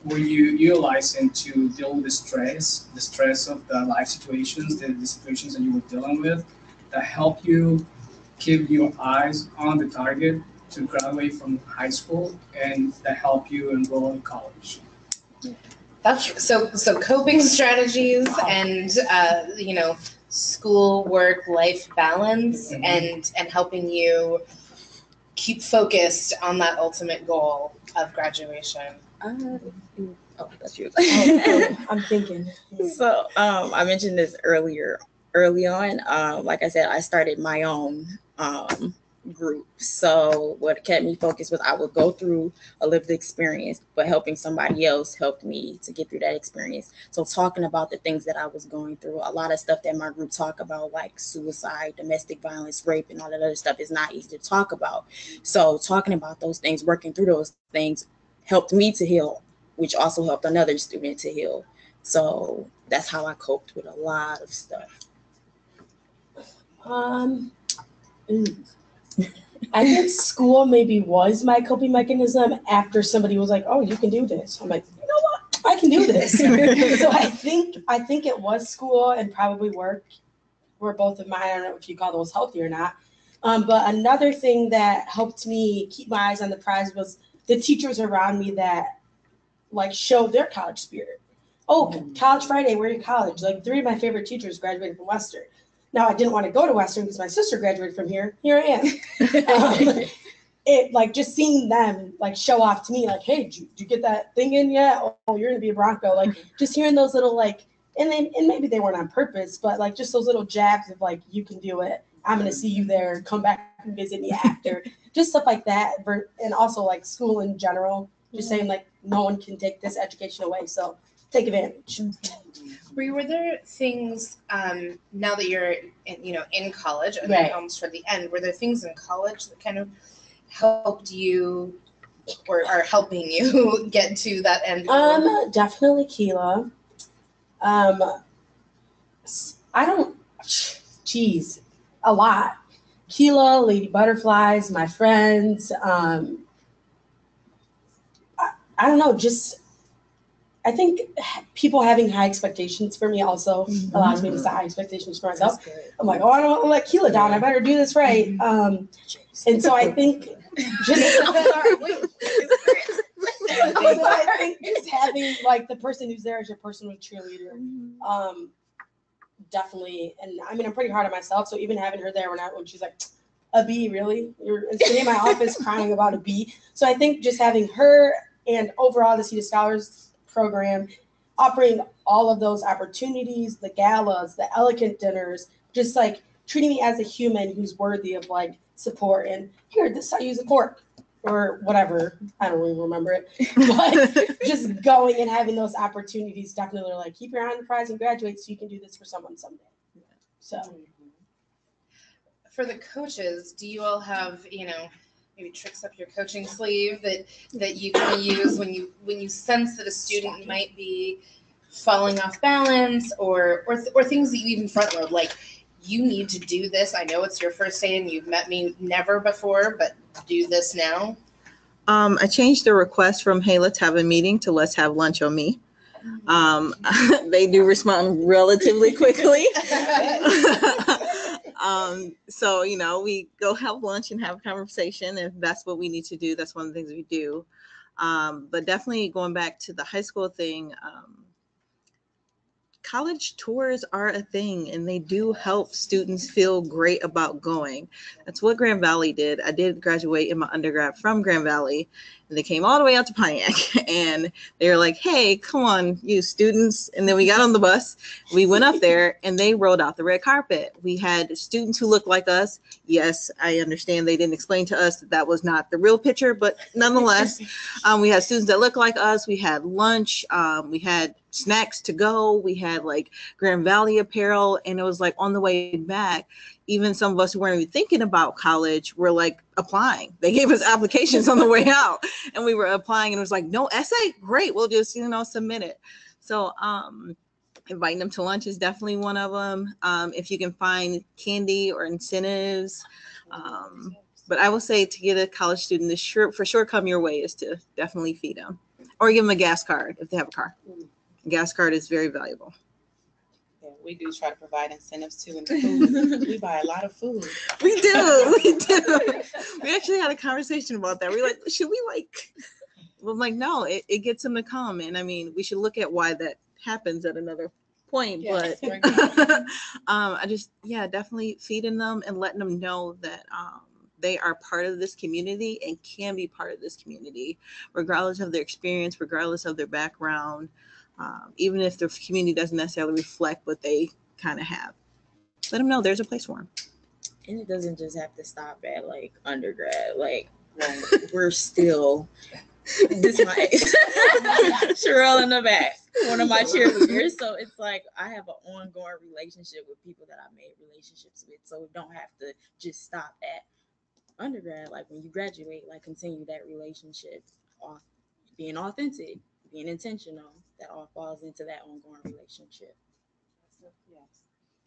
were you utilizing to deal with the stress of the life situations, the situations that you were dealing with, that help you keep your eyes on the target to graduate from high school and that help you enroll in college? That's so coping strategies and school work life balance and helping you keep focused on that ultimate goal of graduation. That's you. I'm thinking. So I mentioned this early on. Like I said, I started my own group. So what kept me focused was I would go through a lived experience, but helping somebody else helped me to get through that experience. So talking about the things that I was going through, a lot of stuff that my group talk about, like suicide, domestic violence, rape, and all that other stuff is not easy to talk about. So talking about those things, working through those things helped me to heal, which also helped another student to heal. So that's how I coped with a lot of stuff. I think school maybe was my coping mechanism after somebody was like, "Oh, you can do this." I'm like, you know what? I can do this. So I think it was school and probably work were both of mine. I don't know if you call those healthy or not. But another thing that helped me keep my eyes on the prize was the teachers around me that like showed their college spirit. Oh, College Friday, we're in college. Like 3 of my favorite teachers graduated from Western. Now I didn't want to go to Western because my sister graduated from here. Here I am. It like just seeing them like show off to me, like, hey, did you get that thing in yet? Oh, you're gonna be a Bronco. Like just hearing those little like, and maybe they weren't on purpose, but like just those little jabs of like, you can do it. I'm gonna see you there. Come back and visit me after. Just stuff like that. And also like school in general. Just saying like no one can take this education away. So take advantage. Were there things now that you're in college and Right. almost toward the end? Were there things in college that kind of helped you or are helping you get to that end goal? Definitely Keela. I don't. Geez, a lot. Keela, Lady Butterflies, my friends. I don't know. Just I think people having high expectations for me also allows me to set high expectations for myself. I'm like, oh, I don't want to let Keela down. I better do this right. And so I think just having like the person who's there as your personal cheerleader, definitely. And I mean, I'm pretty hard on myself. So even having her there when she's like, a B, really? You're sitting in my office crying about a B. So I think just having her and overall the Seed of Scholars program, offering all of those opportunities, the galas, the elegant dinners, just like treating me as a human who's worthy of like support. And here, this is how you use a fork or whatever. I don't even remember it. But just going and having those opportunities definitely like keep your eye on the prize and graduate so you can do this for someone someday. So for the coaches, do you all have, maybe tricks up your coaching sleeve that you can use when you sense that a student might be falling off balance or things that you even front load, like you need to do this. I know it's your first day and you've met me never before, but do this now. I changed the request from, hey, let's have a meeting to let's have lunch on me. They do respond relatively quickly. So, we go have lunch and have a conversation. If that's what we need to do, that's one of the things we do. But definitely going back to the high school thing, college tours are a thing and they do help students feel great about going. That's what Grand Valley did. I did graduate in my undergrad from Grand Valley. And they came all the way out to Pontiac, and they were like, hey, come on, you students. And then we got on the bus, we went up there, and they rolled out the red carpet. We had students who looked like us. Yes, I understand they didn't explain to us that that was not the real picture, but nonetheless, we had students that looked like us. We had lunch, we had snacks to go, we had like Grand Valley apparel, and it was like on the way back, even some of us who weren't even thinking about college were like applying. They gave us applications on the way out, and we were applying, and it was like, no essay? Great, we'll just, submit it. So inviting them to lunch is definitely one of them. If you can find candy or incentives. But I will say, to get a college student to for sure come your way is to definitely feed them, or give them a gas card if they have a car. A gas card is very valuable. Yeah, we do try to provide incentives too in food. We buy a lot of food. We do. We actually had a conversation about that. We're like, should we well, I'm like, no, it gets them to come. And I mean, we should look at why that happens at another point. Yes, but I just, definitely feeding them and letting them know that they are part of this community and can be part of this community, regardless of their experience, regardless of their background. Even if the community doesn't necessarily reflect what they kind of have. Let them know there's a place for them. And it doesn't just have to stop at like undergrad. Like we're still, this is my Sherelle in the back, one of my cheerleaders. So it's like I have an ongoing relationship with people that I made relationships with. So we don't have to just stop at undergrad. Like when you graduate, like continue that relationship off being authentic, being intentional. That all falls into that ongoing relationship. Yes.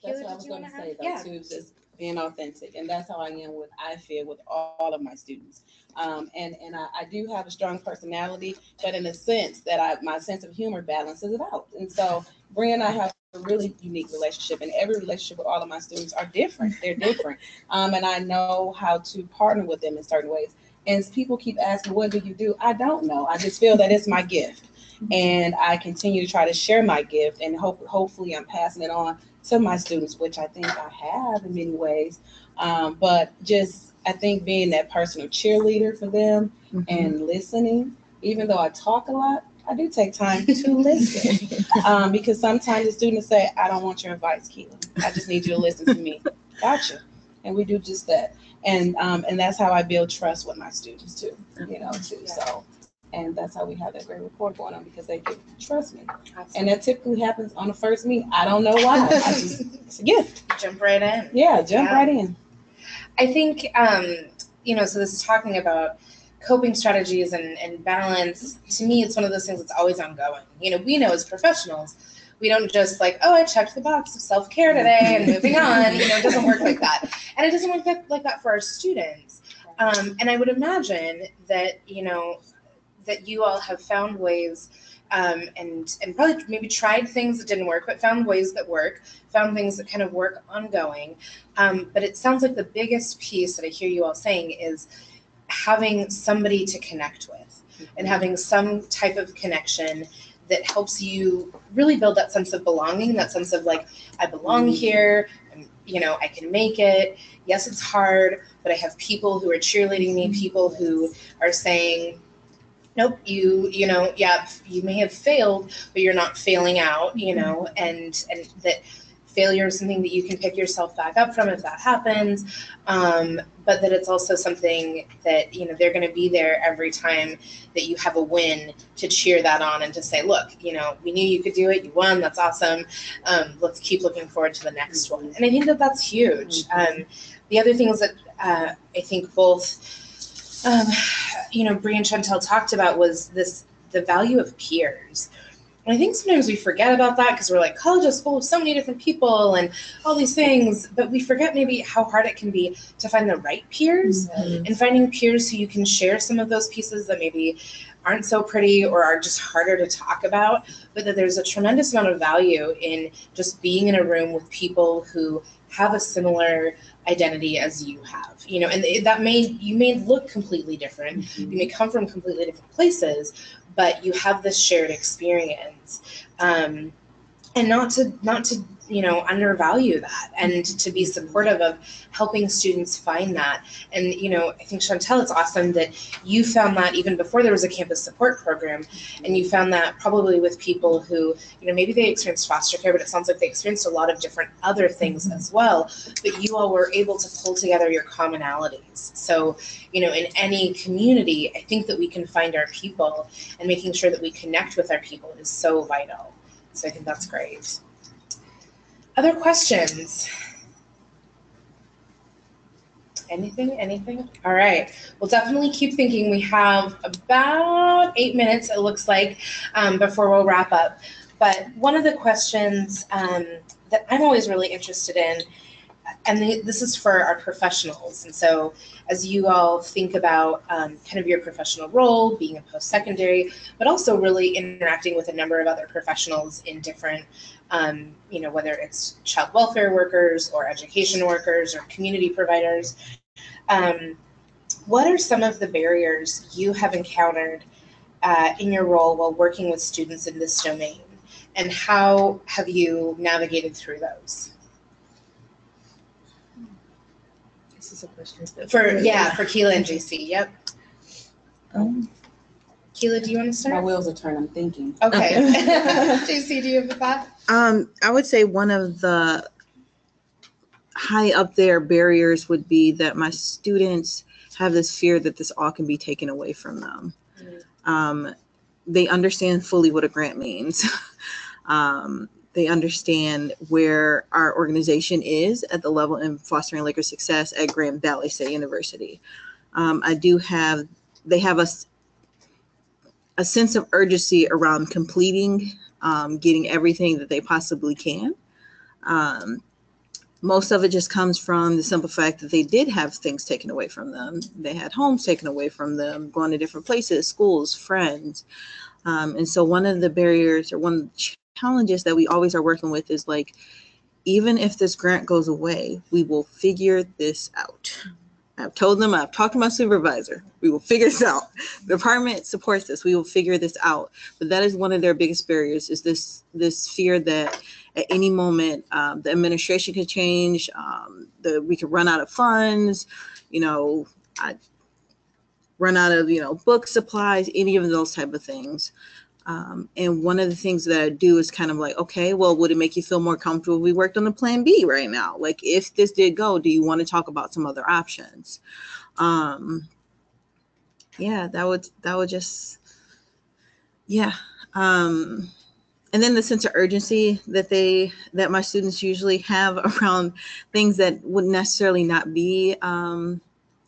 That's what I was going to say, though, too, just being authentic. And that's how I am I feel with all of my students. And I do have a strong personality, but in a sense that my sense of humor balances it out. And so Bria and I have a really unique relationship, and every relationship with all of my students are different. They're different. And I know how to partner with them in certain ways. And people keep asking, what do you do? I don't know. I just feel that it's my gift. And I continue to try to share my gift, and hopefully I'm passing it on to my students, which I think I have in many ways. But just, I think being that personal cheerleader for them and listening, even though I talk a lot, I do take time to listen. Because sometimes the students say, I don't want your advice, Keela. I just need you to listen to me. Gotcha. And we do just that. And that's how I build trust with my students too, too. So. And that's how we have that great rapport going on, because they can trust me. Absolutely. And that typically happens on the first meet. I don't know why. It's a gift. Jump right in. Yeah, jump right in. I think, so this is talking about coping strategies and balance. To me, it's one of those things that's always ongoing. We know as professionals, we don't just like, oh, I checked the box of self-care today and moving on. It doesn't work like that. And it doesn't work like that for our students. And I would imagine that, that you all have found ways and probably maybe tried things that didn't work, but found ways that work, found things that kind of work ongoing. But it sounds like the biggest piece that I hear you all saying is having somebody to connect with and having some type of connection that helps you really build that sense of belonging, that sense of like, I belong here, and, I can make it. Yes, it's hard, but I have people who are cheerleading me, people who are saying, nope, you may have failed, but you're not failing out, and that failure is something that you can pick yourself back up from if that happens. But that it's also something that, they're going to be there every time that you have a win to cheer that on and to say, look, we knew you could do it. You won. That's awesome. Let's keep looking forward to the next one. And I think that that's huge. The other things that I think both Bria and Chantel talked about was the value of peers. And I think sometimes we forget about that because we're like, college is full of so many different people and all these things, but we forget maybe how hard it can be to find the right peers and finding peers who you can share some of those pieces that maybe aren't so pretty or are just harder to talk about, but that there's a tremendous amount of value in just being in a room with people who have a similar identity as you have, and you may look completely different. You may come from completely different places, but you have this shared experience. and not to undervalue that, and to be supportive of helping students find that. And I think, Chantel, it's awesome that you found that even before there was a campus support program, and you found that probably with people who maybe they experienced foster care, but it sounds like they experienced a lot of different other things as well, but you all were able to pull together your commonalities. So in any community, I think that we can find our people, and making sure that we connect with our people is so vital. So I think that's great. Other questions? Anything? All right. We'll definitely keep thinking. We have about 8 minutes, it looks like, before we'll wrap up. But one of the questions that I'm always really interested in, and this is for our professionals. And so as you all think about kind of your professional role, being a post-secondary, but also really interacting with a number of other professionals in different, whether it's child welfare workers or education workers or community providers, what are some of the barriers you have encountered in your role while working with students in this domain? And how have you navigated through those? This is a question for Keela and JC. Yep. Keela, do you want to start? My wheels are turning. I'm thinking. Okay. JC, do you have a thought? I would say one of the high up there barriers would be that my students have this fear that this all can be taken away from them. They understand fully what a grant means. They understand where our organization is at the level in fostering liquor success at Grand Valley State University. They have a sense of urgency around completing, getting everything that they possibly can. Most of it just comes from the simple fact that they did have things taken away from them. They had homes taken away from them, going to different places, schools, friends. And so one of the barriers, or one of the challenges that we always are working with, is like, even if this grant goes away, we will figure this out. I've told them, I've talked to my supervisor, we will figure this out. The department supports this, we will figure this out. But that is one of their biggest barriers, is this fear that at any moment the administration could change, we could run out of funds, run out of book supplies, any of those type of things. And one of the things that I do is kind of like, okay, well, would it make you feel more comfortable if we worked on a plan B right now? Like, if this did go, do you want to talk about some other options? That would just, yeah. And then the sense of urgency that my students usually have around things that would necessarily not be, I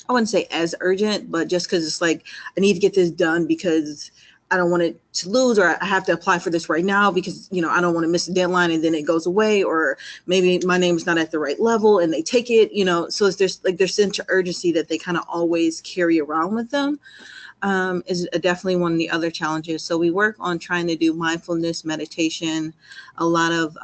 wouldn't say as urgent, but just because it's like, I need to get this done because I don't want it to lose, or I have to apply for this right now because, I don't want to miss the deadline and then it goes away, or maybe my name is not at the right level and they take it, so there's sense of urgency that they kind of always carry around with them. Is definitely one of the other challenges. So we work on trying to do mindfulness, meditation, a lot of,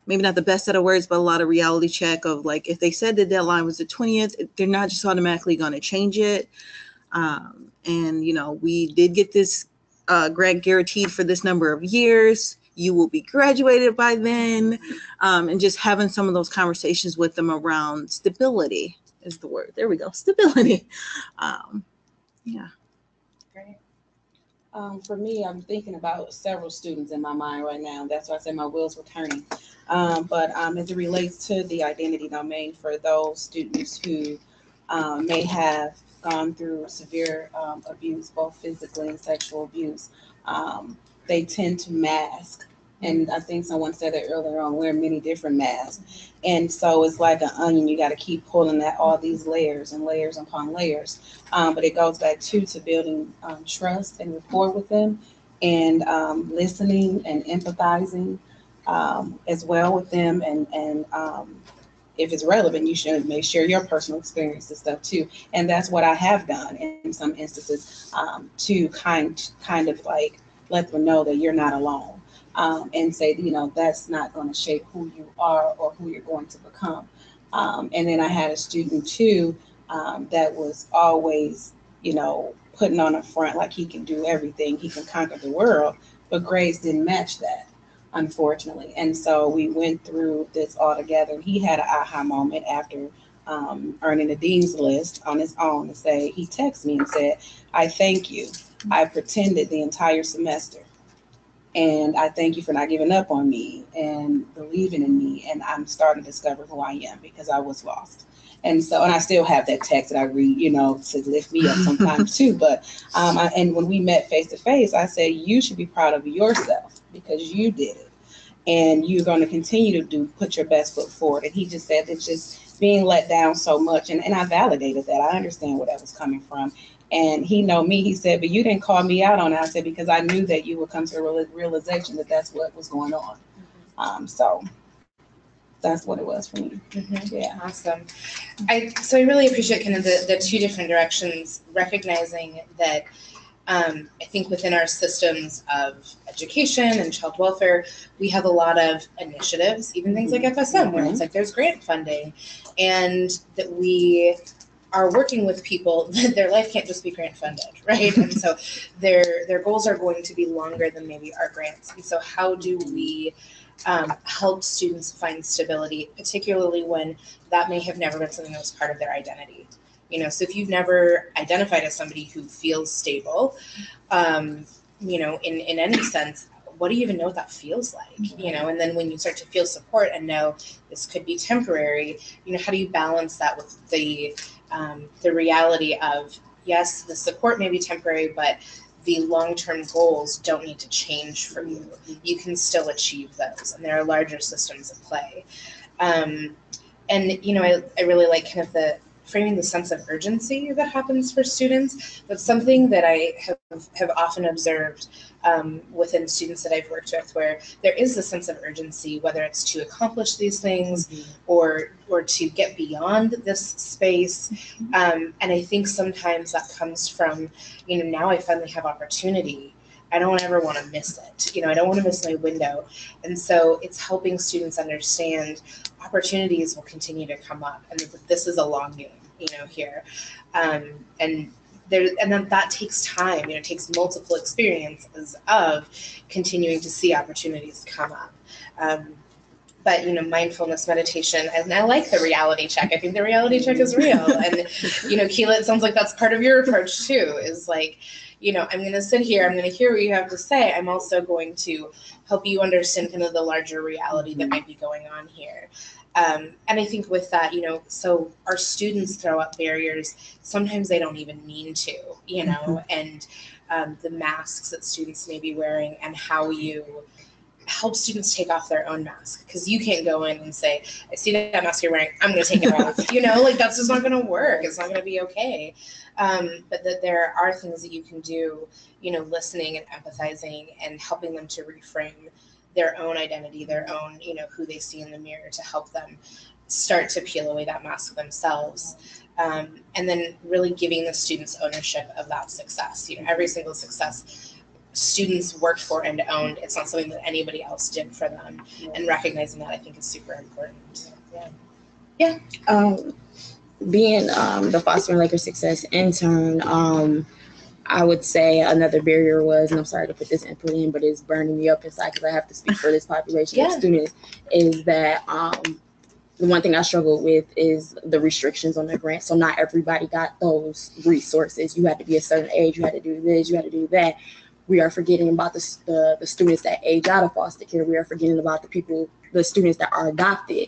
maybe not the best set of words, but a lot of reality check of, like, if they said the deadline was the 20th, they're not just automatically going to change it. And, we did get this grant guaranteed for this number of years. You will be graduated by then. And just having some of those conversations with them around stability is the word. There we go. Stability. Yeah. Great. For me, I'm thinking about several students in my mind right now. That's why I said my wheels were turning. But as it relates to the identity domain, for those students who may have gone through severe abuse, both physically and sexual abuse, they tend to mask. And I think someone said it earlier on, wear many different masks. And so it's like an onion, you got to keep pulling at all these layers and layers upon layers. But it goes back to building trust and rapport with them, and listening and empathizing as well with them. And if it's relevant, you should make sure your personal experience and stuff too. And that's what I have done in some instances, to kind of like let them know that you're not alone. And say, that's not going to shape who you are or who you're going to become. And then I had a student too that was always, putting on a front like he can do everything, he can conquer the world, but grades didn't match that. unfortunately. And so we went through this all together. He had an aha moment after earning the dean's list on his own, and say, he texted me and said, I thank you. I pretended the entire semester. And I thank you for not giving up on me and believing in me. And I'm starting to discover who I am because I was lost. And so, and I still have that text that I read, you know, to lift me up sometimes too. But, and when we met face to face, I said, you should be proud of yourself because you did it. And you're going to continue to put your best foot forward. And he just said that just being let down so much. And I validated that. I understand where that was coming from. And he know me. He said, but you didn't call me out on it. I said, because I knew that you would come to a realization that that's what was going on. So that's what it was for me. Yeah. Awesome. So I really appreciate kind of the two different directions, recognizing that I think within our systems of education and child welfare, we have a lot of initiatives, even things like FSM, where it's like there's grant funding, and that we are working with people that their life can't just be grant funded, right? And so their goals are going to be longer than maybe our grants. And so how do we help students find stability, particularly when that may have never been something that was part of their identity? You know, so if you've never identified as somebody who feels stable, you know, in any sense, what do you even know what that feels like? You know, and then when you start to feel support and know this could be temporary, you know, how do you balance that with the reality of, yes, the support may be temporary, but the long-term goals don't need to change for you. You can still achieve those, and there are larger systems at play. And, you know, I really like kind of the framing the sense of urgency that happens for students. That's something that I have often observed within students that I've worked with, where there is a sense of urgency, whether it's to accomplish these things or to get beyond this space. And I think sometimes that comes from, you know, now I finally have opportunity. I don't ever want to miss it. You know, I don't want to miss my window. And so it's helping students understand opportunities will continue to come up, and this is a long game, you know, here. And then that takes time, you know, it takes multiple experiences of continuing to see opportunities come up. But, you know, mindfulness meditation, and I like the reality check. I think the reality check is real. And, you know, Keela, it sounds like that's part of your approach too, is like, you know, I'm going to sit here, I'm going to hear what you have to say. I'm also going to help you understand kind of the larger reality that might be going on here. And I think with that, you know, so our students throw up barriers. Sometimes they don't even mean to, you know, and the masks that students may be wearing, and how you help students take off their own mask, because you can't go in and say, I see that mask you're wearing, I'm going to take it off. You know, like that's just not going to work. It's not going to be okay. But that there are things that you can do, you know, listening and empathizing and helping them to reframe their own identity, their own, you know, who they see in the mirror, to help them start to peel away that mask themselves. And then really giving the students ownership of that success. You know, every single success students worked for and owned. It's not something that anybody else did for them. And recognizing that, I think, is super important. Yeah. Being the Foster and Laker Success intern, I would say another barrier was, and I'm sorry to put this input in, but it's burning me up inside because I have to speak for this population of students, is that the one thing I struggled with is the restrictions on the grant. So not everybody got those resources. You had to be a certain age, you had to do this, you had to do that. We are forgetting about the students that age out of foster care. We are forgetting about the students that are adopted.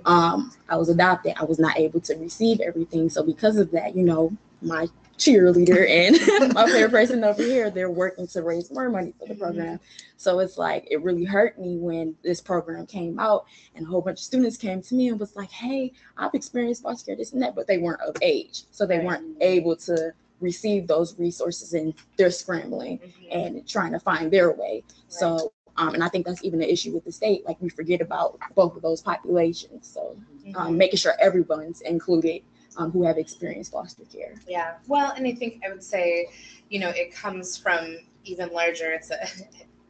I was adopted. I was not able to receive everything. So because of that, you know, my cheerleader and my favorite person over here, they're working to raise more money for the program. So it's like, it really hurt me when this program came out and a whole bunch of students came to me and was like, hey, I've experienced foster care, this and that, but they weren't of age. So they weren't able to receive those resources, and they're scrambling and trying to find their way. So, and I think that's even an issue with the state. Like, we forget about both of those populations. So making sure everyone's included who have experienced foster care. Yeah, well, and I think I would say, you know, it comes from even larger,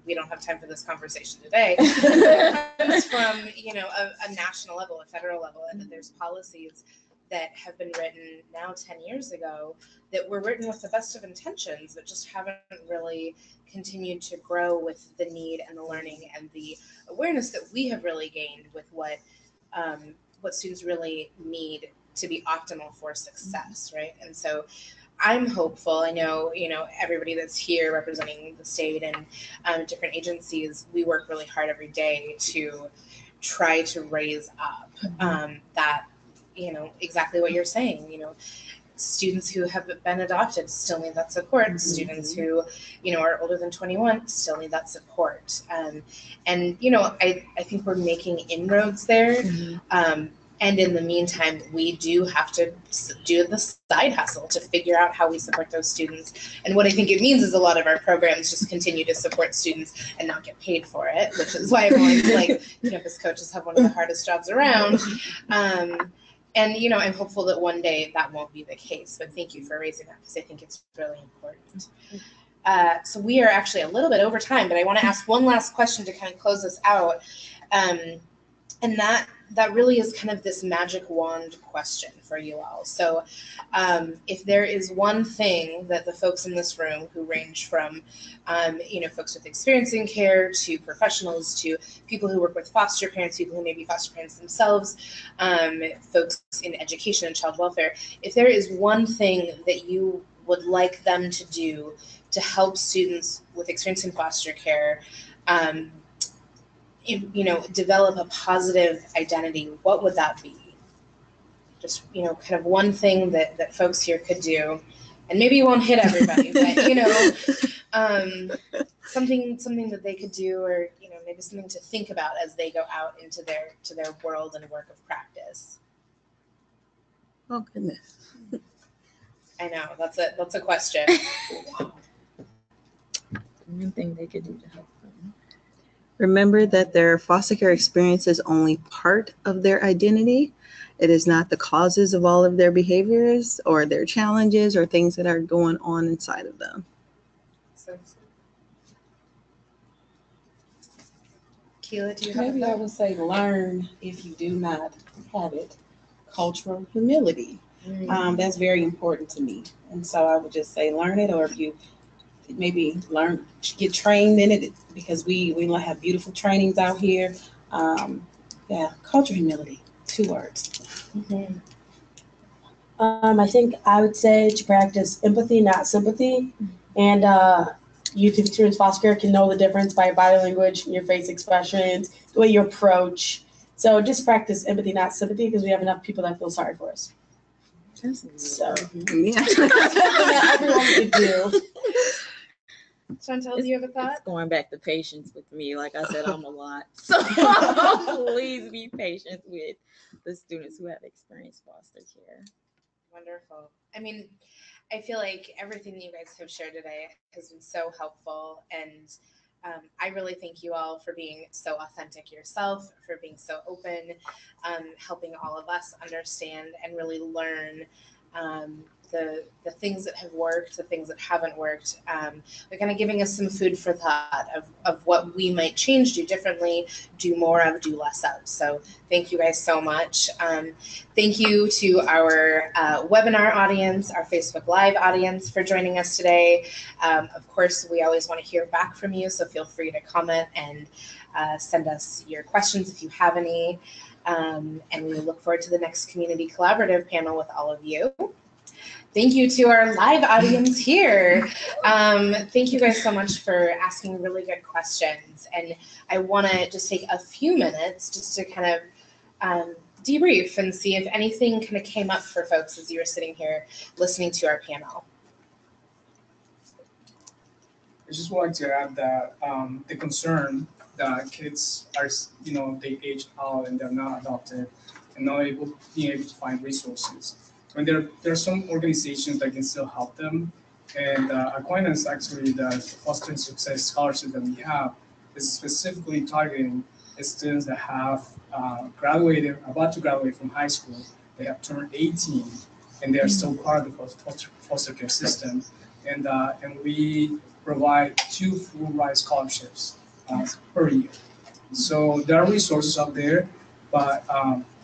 we don't have time for this conversation today. It comes from, you know, a national level, a federal level, and that there's policies that have been written now 10 years ago that were written with the best of intentions, but just haven't really continued to grow with the need and the learning and the awareness that we have really gained with what students really need to be optimal for success, right? And so I'm hopeful. I know, everybody that's here representing the state and different agencies, we work really hard every day to try to raise up that, exactly what you're saying, students who have been adopted still need that support. Students who, are older than 21 still need that support. And, I think we're making inroads there. And in the meantime, we do have to do the side hustle to figure out how we support those students. And what I think it means is a lot of our programs just continue to support students and not get paid for it, which is why I'm always like, campus coaches have one of the hardest jobs around. And, I'm hopeful that one day that won't be the case. But thank you for raising that because I think it's really important. So we are actually a little bit over time, but I want to ask one last question to kind of close this out. And that really is kind of this magic wand question for you all. So if there is one thing that the folks in this room who range from, folks with experience in care to professionals to people who work with foster parents, people who may be foster parents themselves, folks in education and child welfare, if there is one thing that you would like them to do to help students with experience in foster care, develop a positive identity, what would that be? Just, kind of one thing that folks here could do, and maybe you won't hit everybody, but, something that they could do, or, maybe something to think about as they go out into their world and work of practice. Oh, goodness. I know, that's a question. One thing they could do to help them. Remember that their foster care experience is only part of their identity. It is not the causes of all of their behaviors or their challenges or things that are going on inside of them. So, Keela, do you have Maybe I would say learn, if you do not have it, cultural humility. That's very important to me. And so I would just say learn it, or if you maybe get trained in it, because we have beautiful trainings out here. Cultural humility, 2 words. I think I would say to practice empathy, not sympathy. And youth who've experienced foster care can know the difference by body language, your face expressions, the way you approach. So just practice empathy, not sympathy, because we have enough people that feel sorry for us. So Yeah. that everyone could do. Chantel, do you have a thought? It's going back to patience with me. Like I said, I'm a lot. So please be patient with the students who have experienced foster care. Wonderful. I mean, I feel like everything that you guys have shared today has been so helpful, and I really thank you all for being so authentic yourself, for being so open, helping all of us understand and really learn the things that have worked, the things that haven't worked. They're kind of giving us some food for thought of what we might change, do differently, do more of, do less of. So thank you guys so much. Thank you to our webinar audience, our Facebook Live audience for joining us today. Of course, we always want to hear back from you, so feel free to comment and send us your questions if you have any. And we look forward to the next Community Collaborative panel with all of you. Thank you to our live audience here. Thank you guys so much for asking really good questions. And I want to just take a few minutes just to kind of debrief and see if anything kind of came up for folks as you were sitting here listening to our panel. I just wanted to add that the concern that kids are, they age out and they're not adopted and not being able to find resources. When there are some organizations that can still help them, and Aquinas actually, the Foster and Success Scholarship that we have is specifically targeting students that have about to graduate from high school. They have turned 18, and they are still part of the foster care system, and we provide 2 full ride scholarships per year. So there are resources out there, But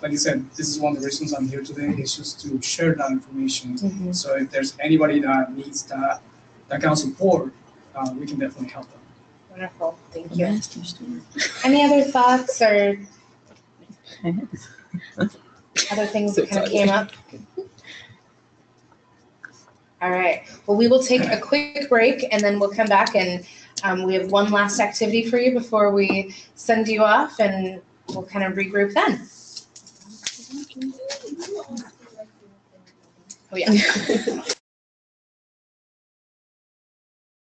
like I said, this is one of the reasons I'm here today. It's just to share that information. Mhm. So if there's anybody that needs that kind of support, we can definitely help them. Wonderful, thank A you. master's student. Any other thoughts or other things that kind of came up? All right, well, we will take a quick break and then we'll come back and we have one last activity for you before we send you off and we'll kind of regroup then. Oh, yeah.